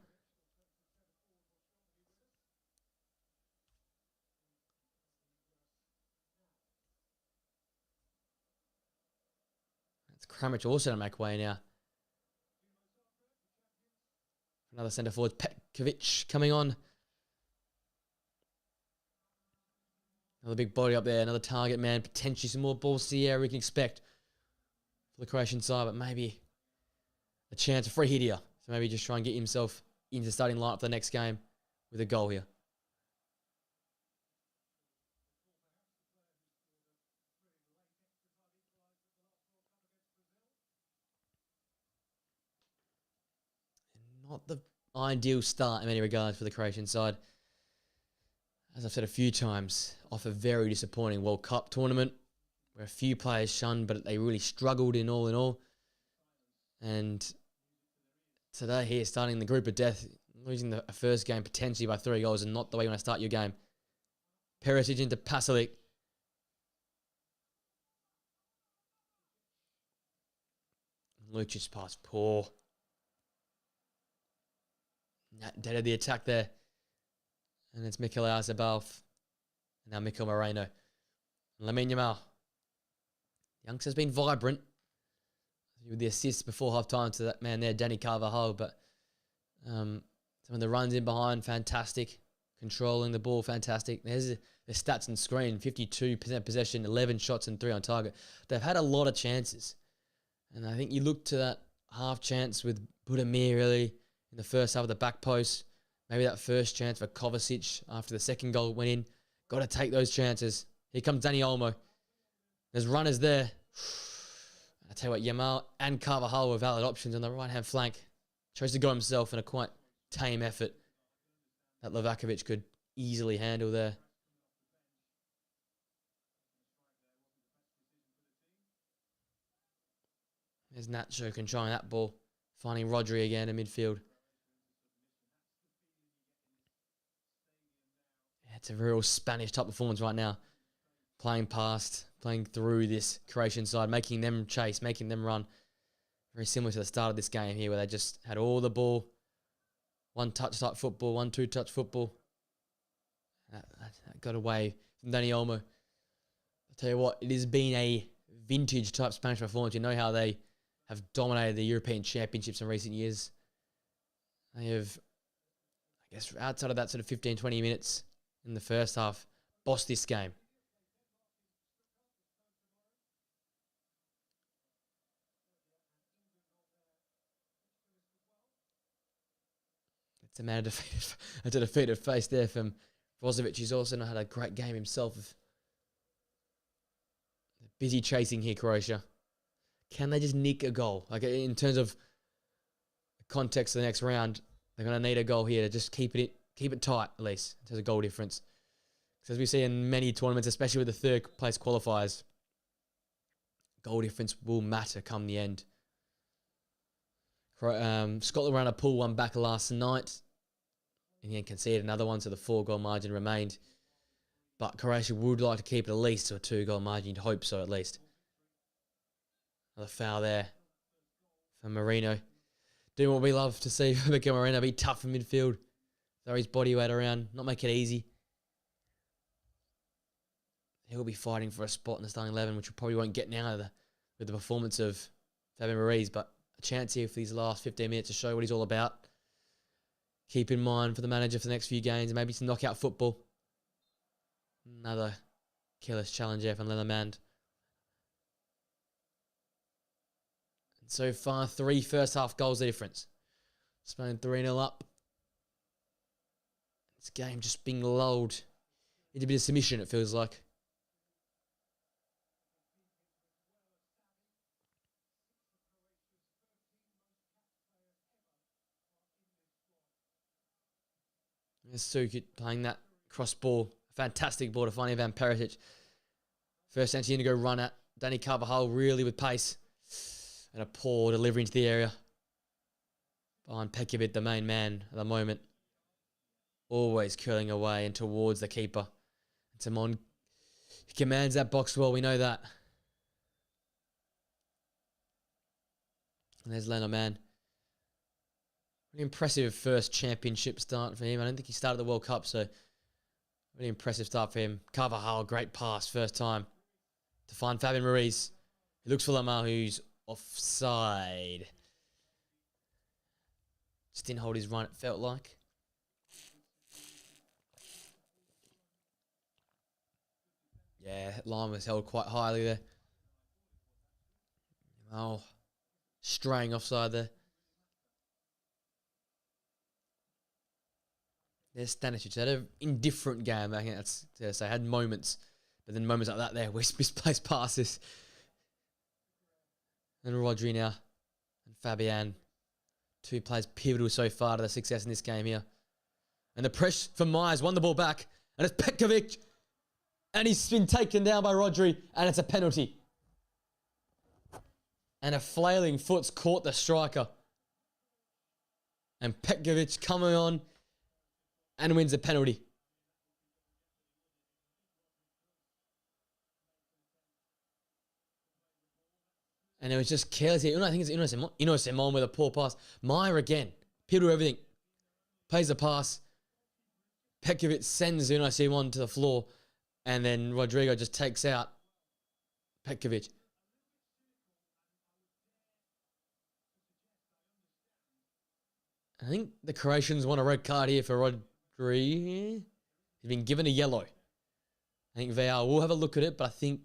That's Kramaric also to make way now. Another centre forward, Petkovic coming on. Another big body up there, another target man, potentially some more balls to the air we can expect for the Croatian side, but maybe a chance, a free hit here. So maybe just try and get himself into starting lineup for the next game with a goal here. Not the ideal start in many regards for the Croatian side. As I've said a few times, off a very disappointing World Cup tournament where a few players shunned, but they really struggled in all. And today here, starting the group of death, losing the first game potentially by 3 goals and not the way you want to start your game. Perisic into Pasalic. Lucic pass, poor. Dead of the attack there. And it's Mikel Oyarzabal. And now Mikel Moreno. Lamine Yamal. Youngster's been vibrant. With the assist before half-time to that man there, Dani Carvajal. But some of the runs in behind, fantastic. Controlling the ball, fantastic. There's the stats on screen. 52% possession, 11 shots and 3 on target. They've had a lot of chances. And I think you look to that half chance with Budimir really in the first half of the back post. Maybe that first chance for Kovacic after the second goal went in. Got to take those chances. Here comes Dani Olmo. There's runners there. I tell you what, Yamal and Carvajal were valid options on the right-hand flank. Chose to go himself in a quite tame effort that Livakovic could easily handle there. There's Nacho controlling that ball. Finding Rodri again in midfield. It's a real Spanish type performance right now. Playing past, playing through this Croatian side, making them chase, making them run. Very similar to the start of this game here where they just had all the ball. One touch type football, 1-2 touch football. That got away from Dani Olmo. I'll tell you what, it has been a vintage type Spanish performance. You know how they have dominated the European Championships in recent years. They have, I guess, outside of that sort of 15, 20 minutes in the first half, bossed this game. It's a man a defeated face there from Brozovic, who's also not had a great game himself. Busy chasing here, Croatia. Can they just nick a goal? Like in terms of context of the next round, they're going to need a goal here to just keep it keep it tight at least in terms of goal difference. Because as we see in many tournaments, especially with the third place qualifiers, goal difference will matter come the end. Scotland ran a pool one back last night. And then conceded another one, so the 4-goal margin remained. But Croatia would like to keep it at least to a 2-goal margin. You'd hope so, at least. Another foul there for Marino. Doing what we love to see from Miguel Marino. Be tough in midfield. Throw his body weight around. Not make it easy. He'll be fighting for a spot in the starting 11, which we probably won't get now with the performance of Fabian Ruiz. But a chance here for these last 15 minutes to show what he's all about. Keep in mind for the manager for the next few games, maybe some knockout football. Another killer's challenge there from Lenormand. And so far, 3 first half goals the difference. Spain 3-0 up. This game just being lulled into a bit of submission, it feels like. There's Sukic playing that cross ball. Fantastic ball to find Ivan Perisic. First chance to go run at. Danny Carvajal really with pace. And a poor delivery into the area. Behind Pekovic, the main man at the moment. Always curling away and towards the keeper. And Simon commands that box well, we know that. And there's Lenormand. Really impressive first championship start for him. I don't think he started the World Cup, so really impressive start for him. Carvajal, great pass, first time to find Fabian Ruiz. He looks for Lamar, who's offside. Just didn't hold his run, it felt like. Yeah, line was held quite highly there. Oh, straying offside there. There's Stanisic. Had an indifferent game. I think that's to say. Had moments, but then moments like that there, misplaced passes. And Rodri now, and Fabian, 2 players pivotal so far to the success in this game here. And the press from Myers won the ball back, and it's Pekovic, and he's been taken down by Rodri, and it's a penalty. And a flailing foot's caught the striker, and Pekovic coming on. And wins the penalty. And it was just careless here. I think it's Ino Simon with a poor pass. Meyer again. Pivotal everything. Plays the pass. Pekovic sends Ino Simon to the floor. And then Rodrigo just takes out Pekovic. I think the Croatians want a red card here for Rodrigo. He's been given a yellow. I think VAR will have a look at it, but I think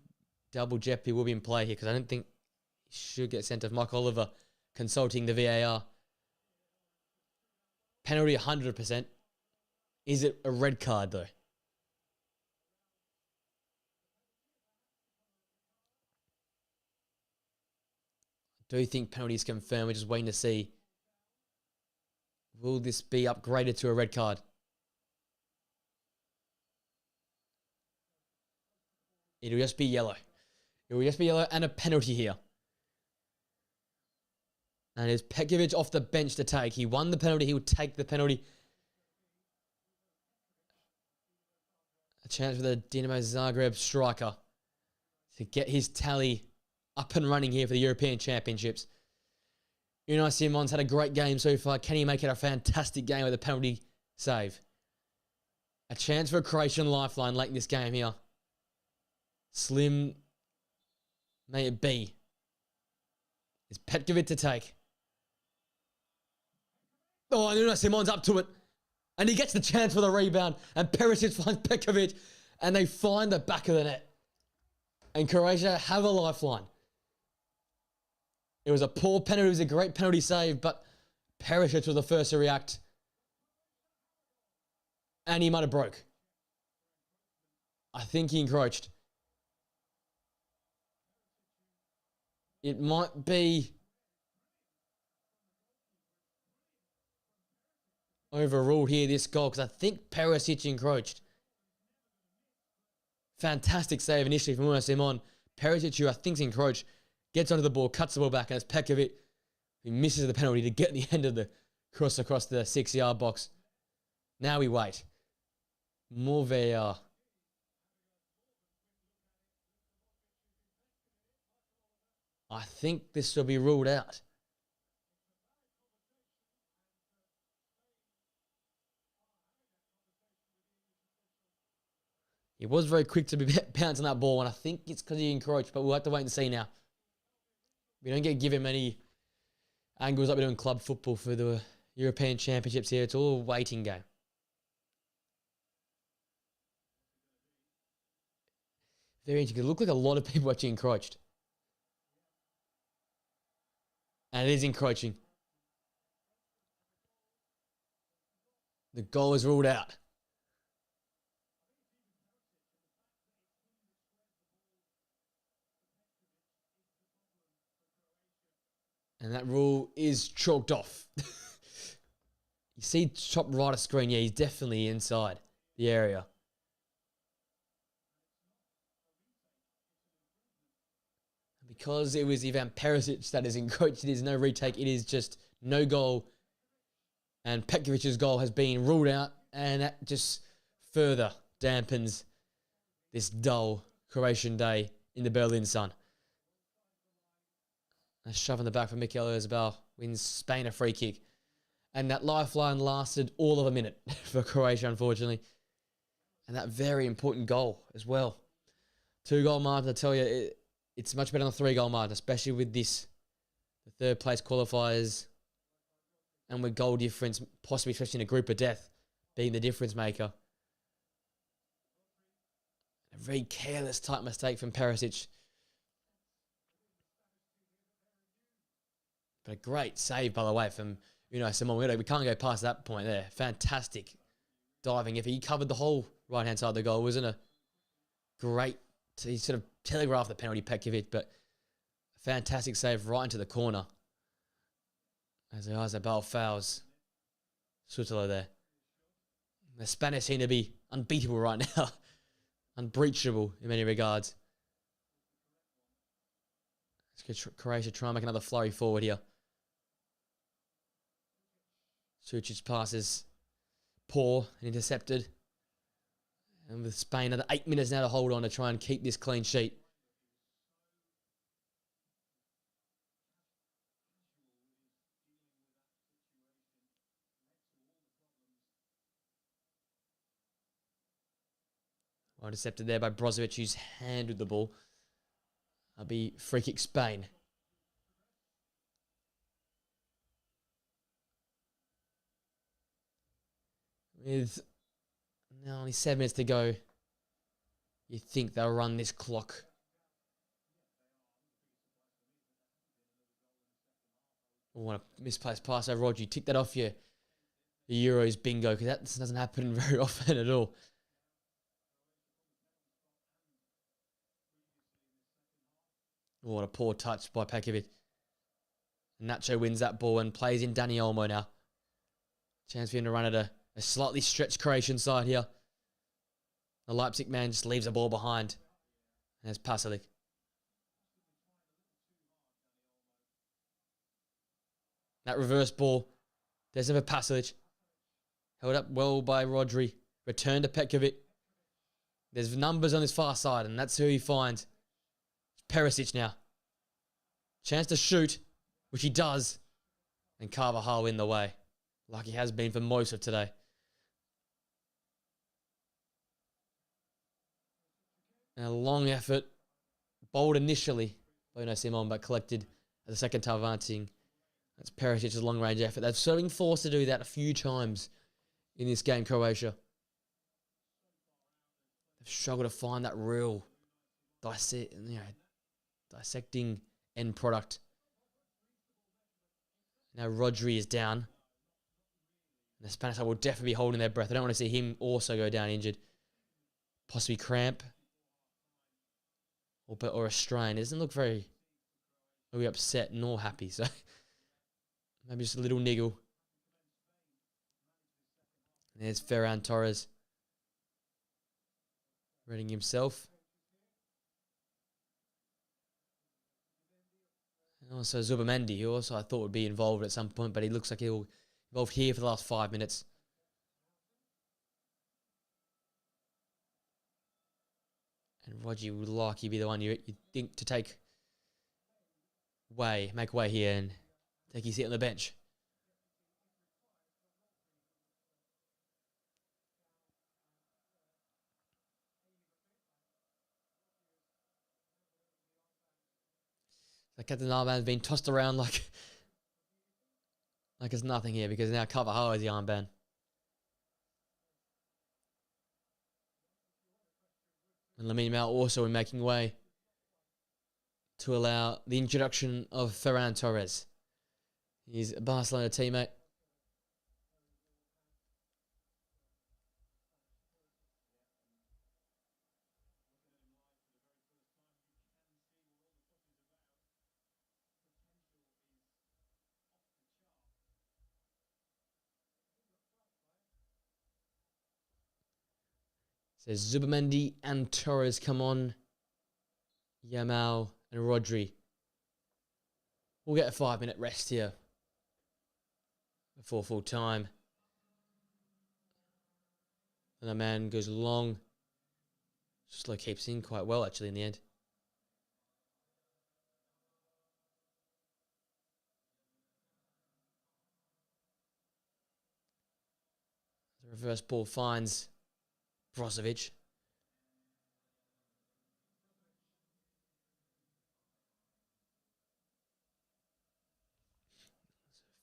double jeopardy will be in play here because I don't think he should get sent off. Mike Oliver consulting the VAR. Penalty 100%. Is it a red card though? I do think penalty is confirmed. We're just waiting to see. Will this be upgraded to a red card? It'll just be yellow. It will just be yellow and a penalty here. And it's Pekovic off the bench to take. He won the penalty. He will take the penalty. A chance for the Dinamo Zagreb striker to get his tally up and running here for the European Championships. Unai Simon's had a great game so far. Can he make it a fantastic game with a penalty save? A chance for a Croatian lifeline late in this game here. Slim, may it be. Is Petkovic to take? Oh, and Unai Simon's up to it. And he gets the chance for the rebound. And Perisic finds Petkovic. And they find the back of the net. And Croatia have a lifeline. It was a poor penalty. It was a great penalty save. But Perisic was the first to react. And he might have broke. I think he encroached. It might be... overruled here, this goal, because I think Perisic encroached. Fantastic save initially from Unai Simon. Perisic, who I think's encroached, gets onto the ball, cuts the ball back, and it's Pekovic who misses the penalty to get the end of the cross across the 6-yard box. Now we wait. More VAR. I think this will be ruled out. He was very quick to be bouncing that ball, and I think it's because he encroached, but we'll have to wait and see now. We don't get given many angles like we do in club football for the European Championships here. It's all a waiting game. Very interesting. It looked like a lot of people actually encroached. And it is encroaching. The goal is ruled out. And that rule is chalked off. You see top right of screen, yeah, he's definitely inside the area. Because it was Ivan Perisic that is encroached, it is no retake, it is just no goal. And Petkovic's goal has been ruled out, and that just further dampens this dull Croatian day in the Berlin sun. A shove in the back for Mikel Oyarzabal wins Spain a free kick. And that lifeline lasted all of a minute for Croatia, unfortunately. And that very important goal as well. 2-goal margin, I tell you, it's much better than a 3-goal margin, especially with this. The third place qualifiers and with goal difference, possibly especially in a group of death, being the difference maker. A very careless type mistake from Perisic. But a great save, by the way, from Unai Simon. We can't go past that point there. Fantastic diving effort. He covered the whole right-hand side of the goal. Wasn't a great... He sort of telegraphed the penalty, Petkovic, but a fantastic save right into the corner. As Oyarzabal fouls Sutalo there. The Spanish seem to be unbeatable right now. Unbreachable in many regards. Let's get Croatia try and make another flurry forward here. Suchic's pass is poor and intercepted. And with Spain, another 8 minutes now to hold on to try and keep this clean sheet. Well intercepted there by Brozovic, who's handled the ball. That'll be free kick Spain. With now only 7 minutes to go, you think they'll run this clock. Oh, what a misplaced pass over Roger. You tick that off your Euros bingo, because that doesn't happen very often at all. Oh, what a poor touch by Petkovic. Nacho wins that ball and plays in Dani Olmo now. Chance for him to run at a slightly stretched Croatian side here. The Leipzig man just leaves the ball behind. And there's Pasalic. That reverse ball. There's never Pasalic. Held up well by Rodri. Returned to Petkovic. There's numbers on his far side, and that's who he finds. It's Perisic now. Chance to shoot, which he does. And Carvajal in the way, like he has been for most of today. And a long effort. Bold initially by Unai Simon, but collected as the second time advancing. That's Perisic's long-range effort. They've sort of been forced to do that a few times in this game, Croatia. They've struggled to find that real dissecting end product. Now Rodri is down. And the Spanish side will definitely be holding their breath. I don't want to see him also go down injured. Possibly cramp. Or a strain. It doesn't look very upset nor happy. So maybe just a little niggle. There's Ferran Torres reading himself. And also Zubamendi, who also I thought would be involved at some point, but he looks like he'll involved here for the last 5 minutes. And Roger would likely be the one you think to make way here and take his seat on the bench. So Captain Armband's been tossed around like it's nothing here because now Carvajal has the armband. And Lamine Yamal also in making way to allow the introduction of Ferran Torres. He's a Barcelona teammate. So Zubamendi and Torres come on. Yamal and Rodri. We'll get a 5-minute rest here before full time. And the man goes long. Slow keeps in quite well actually in the end. The reverse ball finds Brozovic.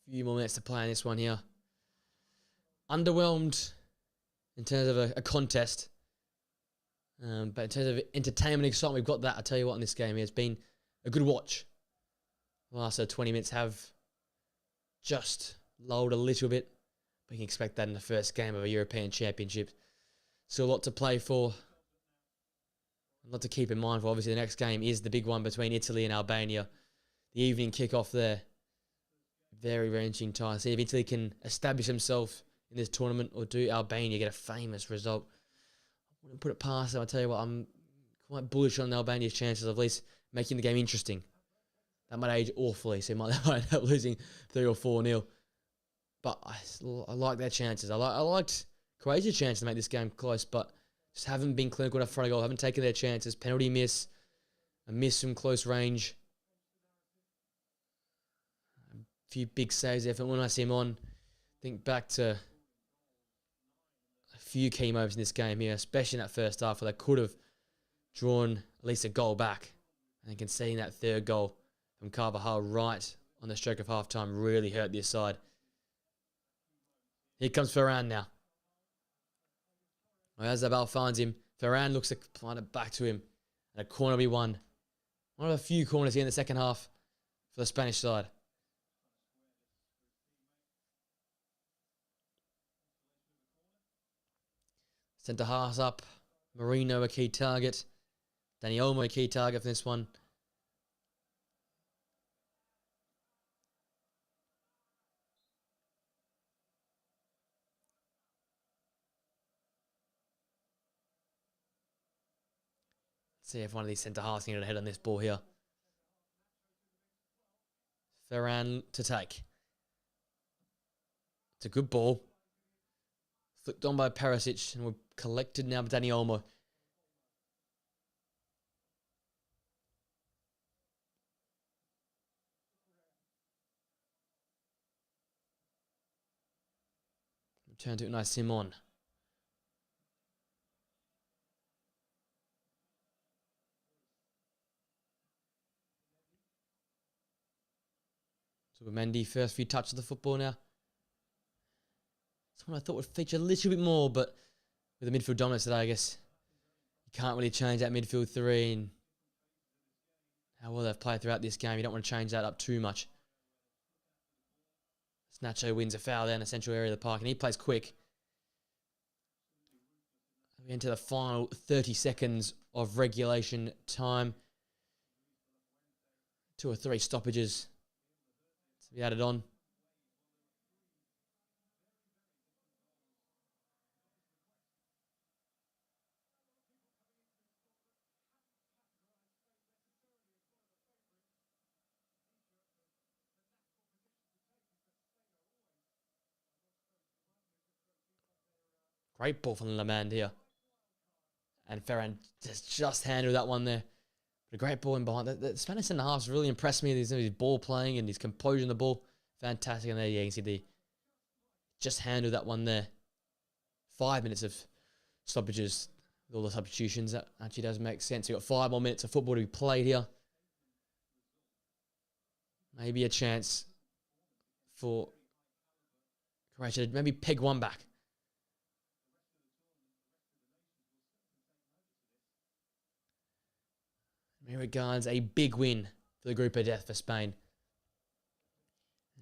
A few more minutes to play in this one here. Underwhelmed in terms of a contest. But in terms of entertainment, excitement, we've got that. I tell you what, in this game, it's been a good watch. The last 20 minutes have just lulled a little bit. But you can expect that in the first game of a European Championship. Still a lot to play for. A lot to keep in mind for. Obviously, the next game is the big one between Italy and Albania. The evening kickoff there. Very, very interesting time. See if Italy can establish themselves in this tournament or do Albania get a famous result. I wouldn't put it past them. I tell you what, I'm quite bullish on Albania's chances of at least making the game interesting. That might age awfully, so they might end up losing 3 or 4-0. But I like their chances. I liked Croatia's chance to make this game close, but just haven't been clinical enough front of goal. Haven't taken their chances. Penalty miss, a miss from close range. A few big saves there. When I see him on, think back to a few key moments in this game here, especially in that first half where they could have drawn at least a goal back. And conceding that third goal from Carvajal right on the stroke of half-time really hurt this side. Here comes Ferran now. As Zabal finds him, Ferran looks to plant it back to him. And a corner will be won. One of a few corners here in the second half for the Spanish side. Centre halves up. Marino a key target. Dani Olmo a key target for this one. See if one of these centre halves can get ahead on this ball here. Ferran to take. It's a good ball. Flicked on by Perisic and we're collected now by Dani Olmo. Return to Unai Simon. So Mendy, first few touches of the football now. Someone I thought would feature a little bit more, but with the midfield dominance today, I guess you can't really change that midfield three and how well they've played throughout this game. You don't want to change that up too much. Nacho wins a foul there in the central area of the park, and he plays quick. We enter the final 30 seconds of regulation time. 2 or 3 stoppages to be added on. Great ball from Lamand here. And Ferran just handled that one there. But a great ball in behind. The Spanish centre halves really impressed me. His ball playing and his composure in the ball. Fantastic. And there you can see the just handled that one there. 5 minutes of stoppages with all the substitutions. That actually does make sense. You've got 5 more minutes of football to be played here. Maybe a chance for Croatia to maybe peg one back. In regards, a big win for the group of death for Spain.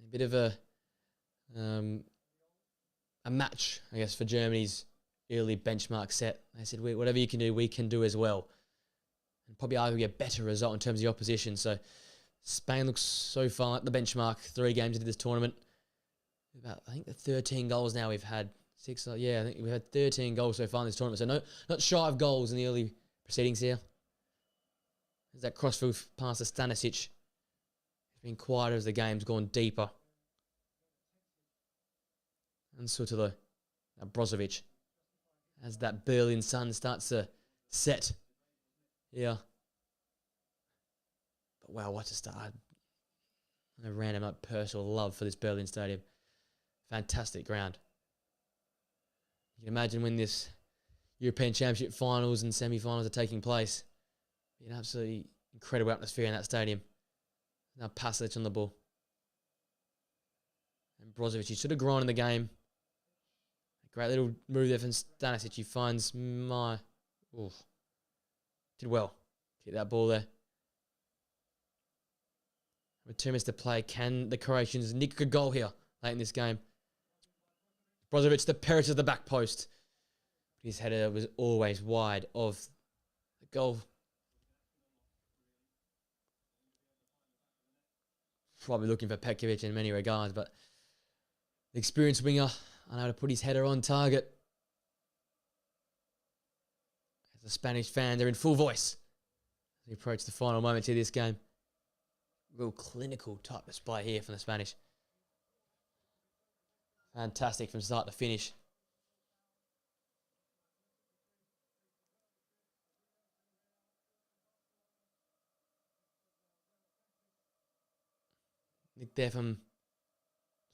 A bit of a match, I guess, for Germany's early benchmark set. They said, whatever you can do, we can do as well. And probably arguably a better result in terms of the opposition. So Spain looks so far at the benchmark, 3 games into this tournament. About, I think, the 13 goals now we've had. I think we've had 13 goals so far in this tournament. So not shy of goals in the early proceedings here. There's that crossfield pass to Stanisic. It's been quieter as the game's gone deeper. And Sutalo, Brozovic, as that Berlin sun starts to set. Yeah. But wow, what a start. A random up personal love for this Berlin stadium. Fantastic ground. You can imagine when this European Championship finals and semi-finals are taking place. An absolutely incredible atmosphere in that stadium. Now Pasalic on the ball. And Brozovic, he should have grown in the game. A great little move there from Stanisic. He finds did well. Keep that ball there. With 2 minutes to play, can the Croatians nick a goal here late in this game? Brozovic, the Perez of the back post. His header was always wide of the goal. Probably looking for Petkovic in many regards, but the experienced winger unable to put his header on target. As the Spanish fans are in full voice as we approach the final moments of this game. Real clinical type display here from the Spanish. Fantastic from start to finish. Nick there from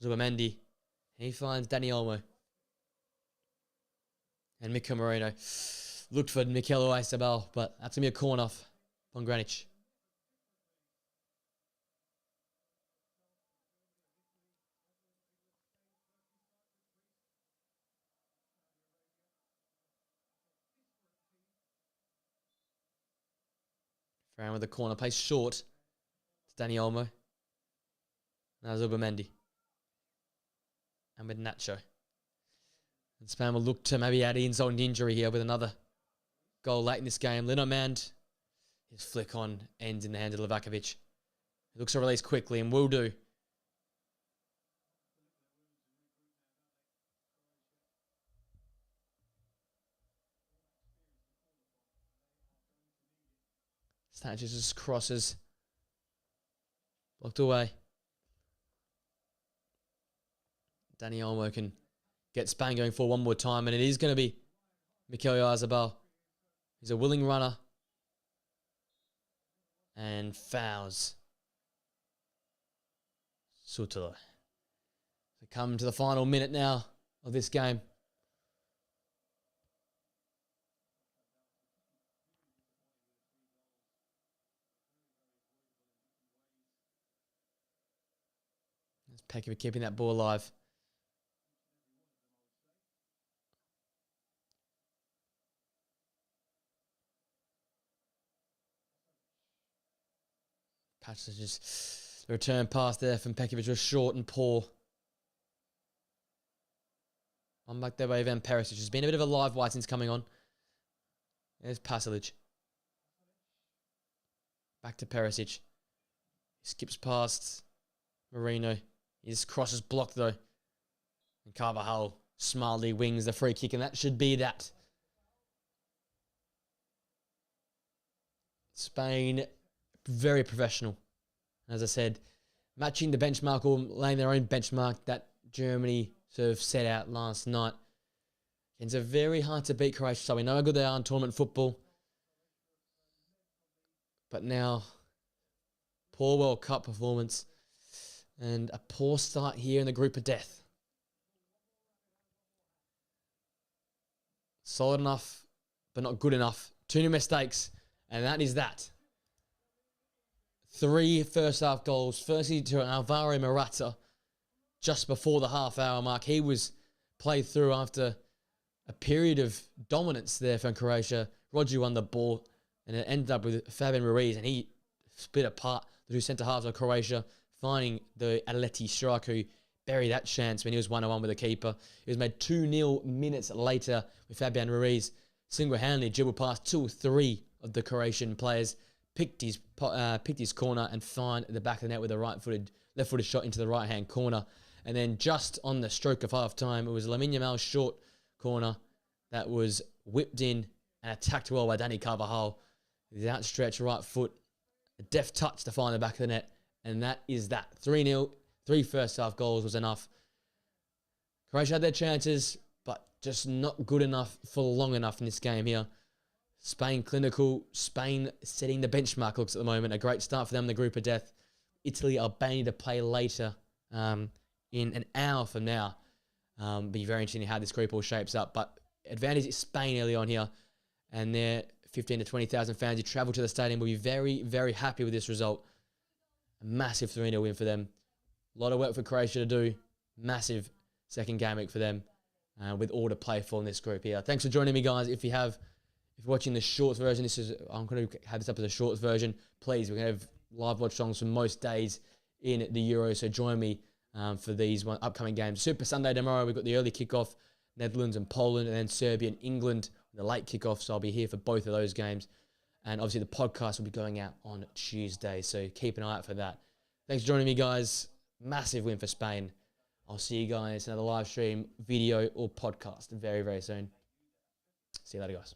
Zubamendi. He finds Dani Olmo. And Mika Moreno looked for Mikel Oyarzabal, but that's going to be a corner off on Granic. Ferran with the corner, plays short. It's Dani Olmo. Now Zubamendi. And with Nacho. And Spain will look to maybe add insult and injury here with another goal late in this game. Lenormand, his flick on ends in the hands of Livakovic. He looks to release quickly and will do. Sanchez just crosses. Blocked away. Dani Olmo can get Spain going for one more time, and it is going to be Mikel Oyarzabal. He's a willing runner. And fouls Sutalo. So come to the final minute now of this game. That's Petkovic keeping that ball alive. Patches just the return pass there from Petkovic was short and poor. I'm back there by Ivan Perisic, which has been a bit of a live wire since coming on. There's Pasalic. Back to Perisic. He skips past Marino. His cross is blocked though. And Carvajal smartly wings the free kick, and that should be that. Spain, very professional. As I said, matching the benchmark or laying their own benchmark that Germany sort of set out last night. It's a very hard to beat Croatia, so we know how good they are in tournament football. But now, poor World Cup performance and a poor start here in the group of death. Solid enough, but not good enough. 2 new mistakes, and that is that. 3 first-half goals. Firstly to Alvaro Morata, just before the half-hour mark. He was played through after a period of dominance there from Croatia. Rodri won the ball, and it ended up with Fabian Ruiz, and he split apart the 2 centre-halves of Croatia, finding the Atleti striker who buried that chance when he was 1-1 with the keeper. It was made 2-0 minutes later with Fabian Ruiz single-handedly dribbled past 2 or 3 of the Croatian players, picked his corner and find the back of the net with a left-footed shot into the right-hand corner. And then just on the stroke of half-time, it was Lamine Yamal's short corner that was whipped in and attacked well by Dani Carvajal. His outstretched right foot, a deft touch to find the back of the net. And that is that. 3-0, 3 first-half goals was enough. Croatia had their chances, but just not good enough for long enough in this game here. Spain clinical. Spain setting the benchmark, looks at the moment. A great start for them in the group of death. Italy, Albania to play later in an hour from now. Be very interesting how this group all shapes up. But advantage is Spain early on here. And their 15 to 20,000 fans who travel to the stadium will be very, very happy with this result. A massive 3-0 win for them. A lot of work for Croatia to do. Massive second game week for them. With all to play for in this group here. Thanks for joining me, guys. If you're watching the shorts version, I'm going to have this up as a shorts version. Please, we're going to have live watch songs for most days in the Euro, so join me for these upcoming games. Super Sunday tomorrow, we've got the early kickoff, Netherlands and Poland, and then Serbia and England, the late kickoff, so I'll be here for both of those games. And obviously the podcast will be going out on Tuesday, so keep an eye out for that. Thanks for joining me, guys. Massive win for Spain. I'll see you guys in another live stream, video, or podcast very, very soon. See you later, guys.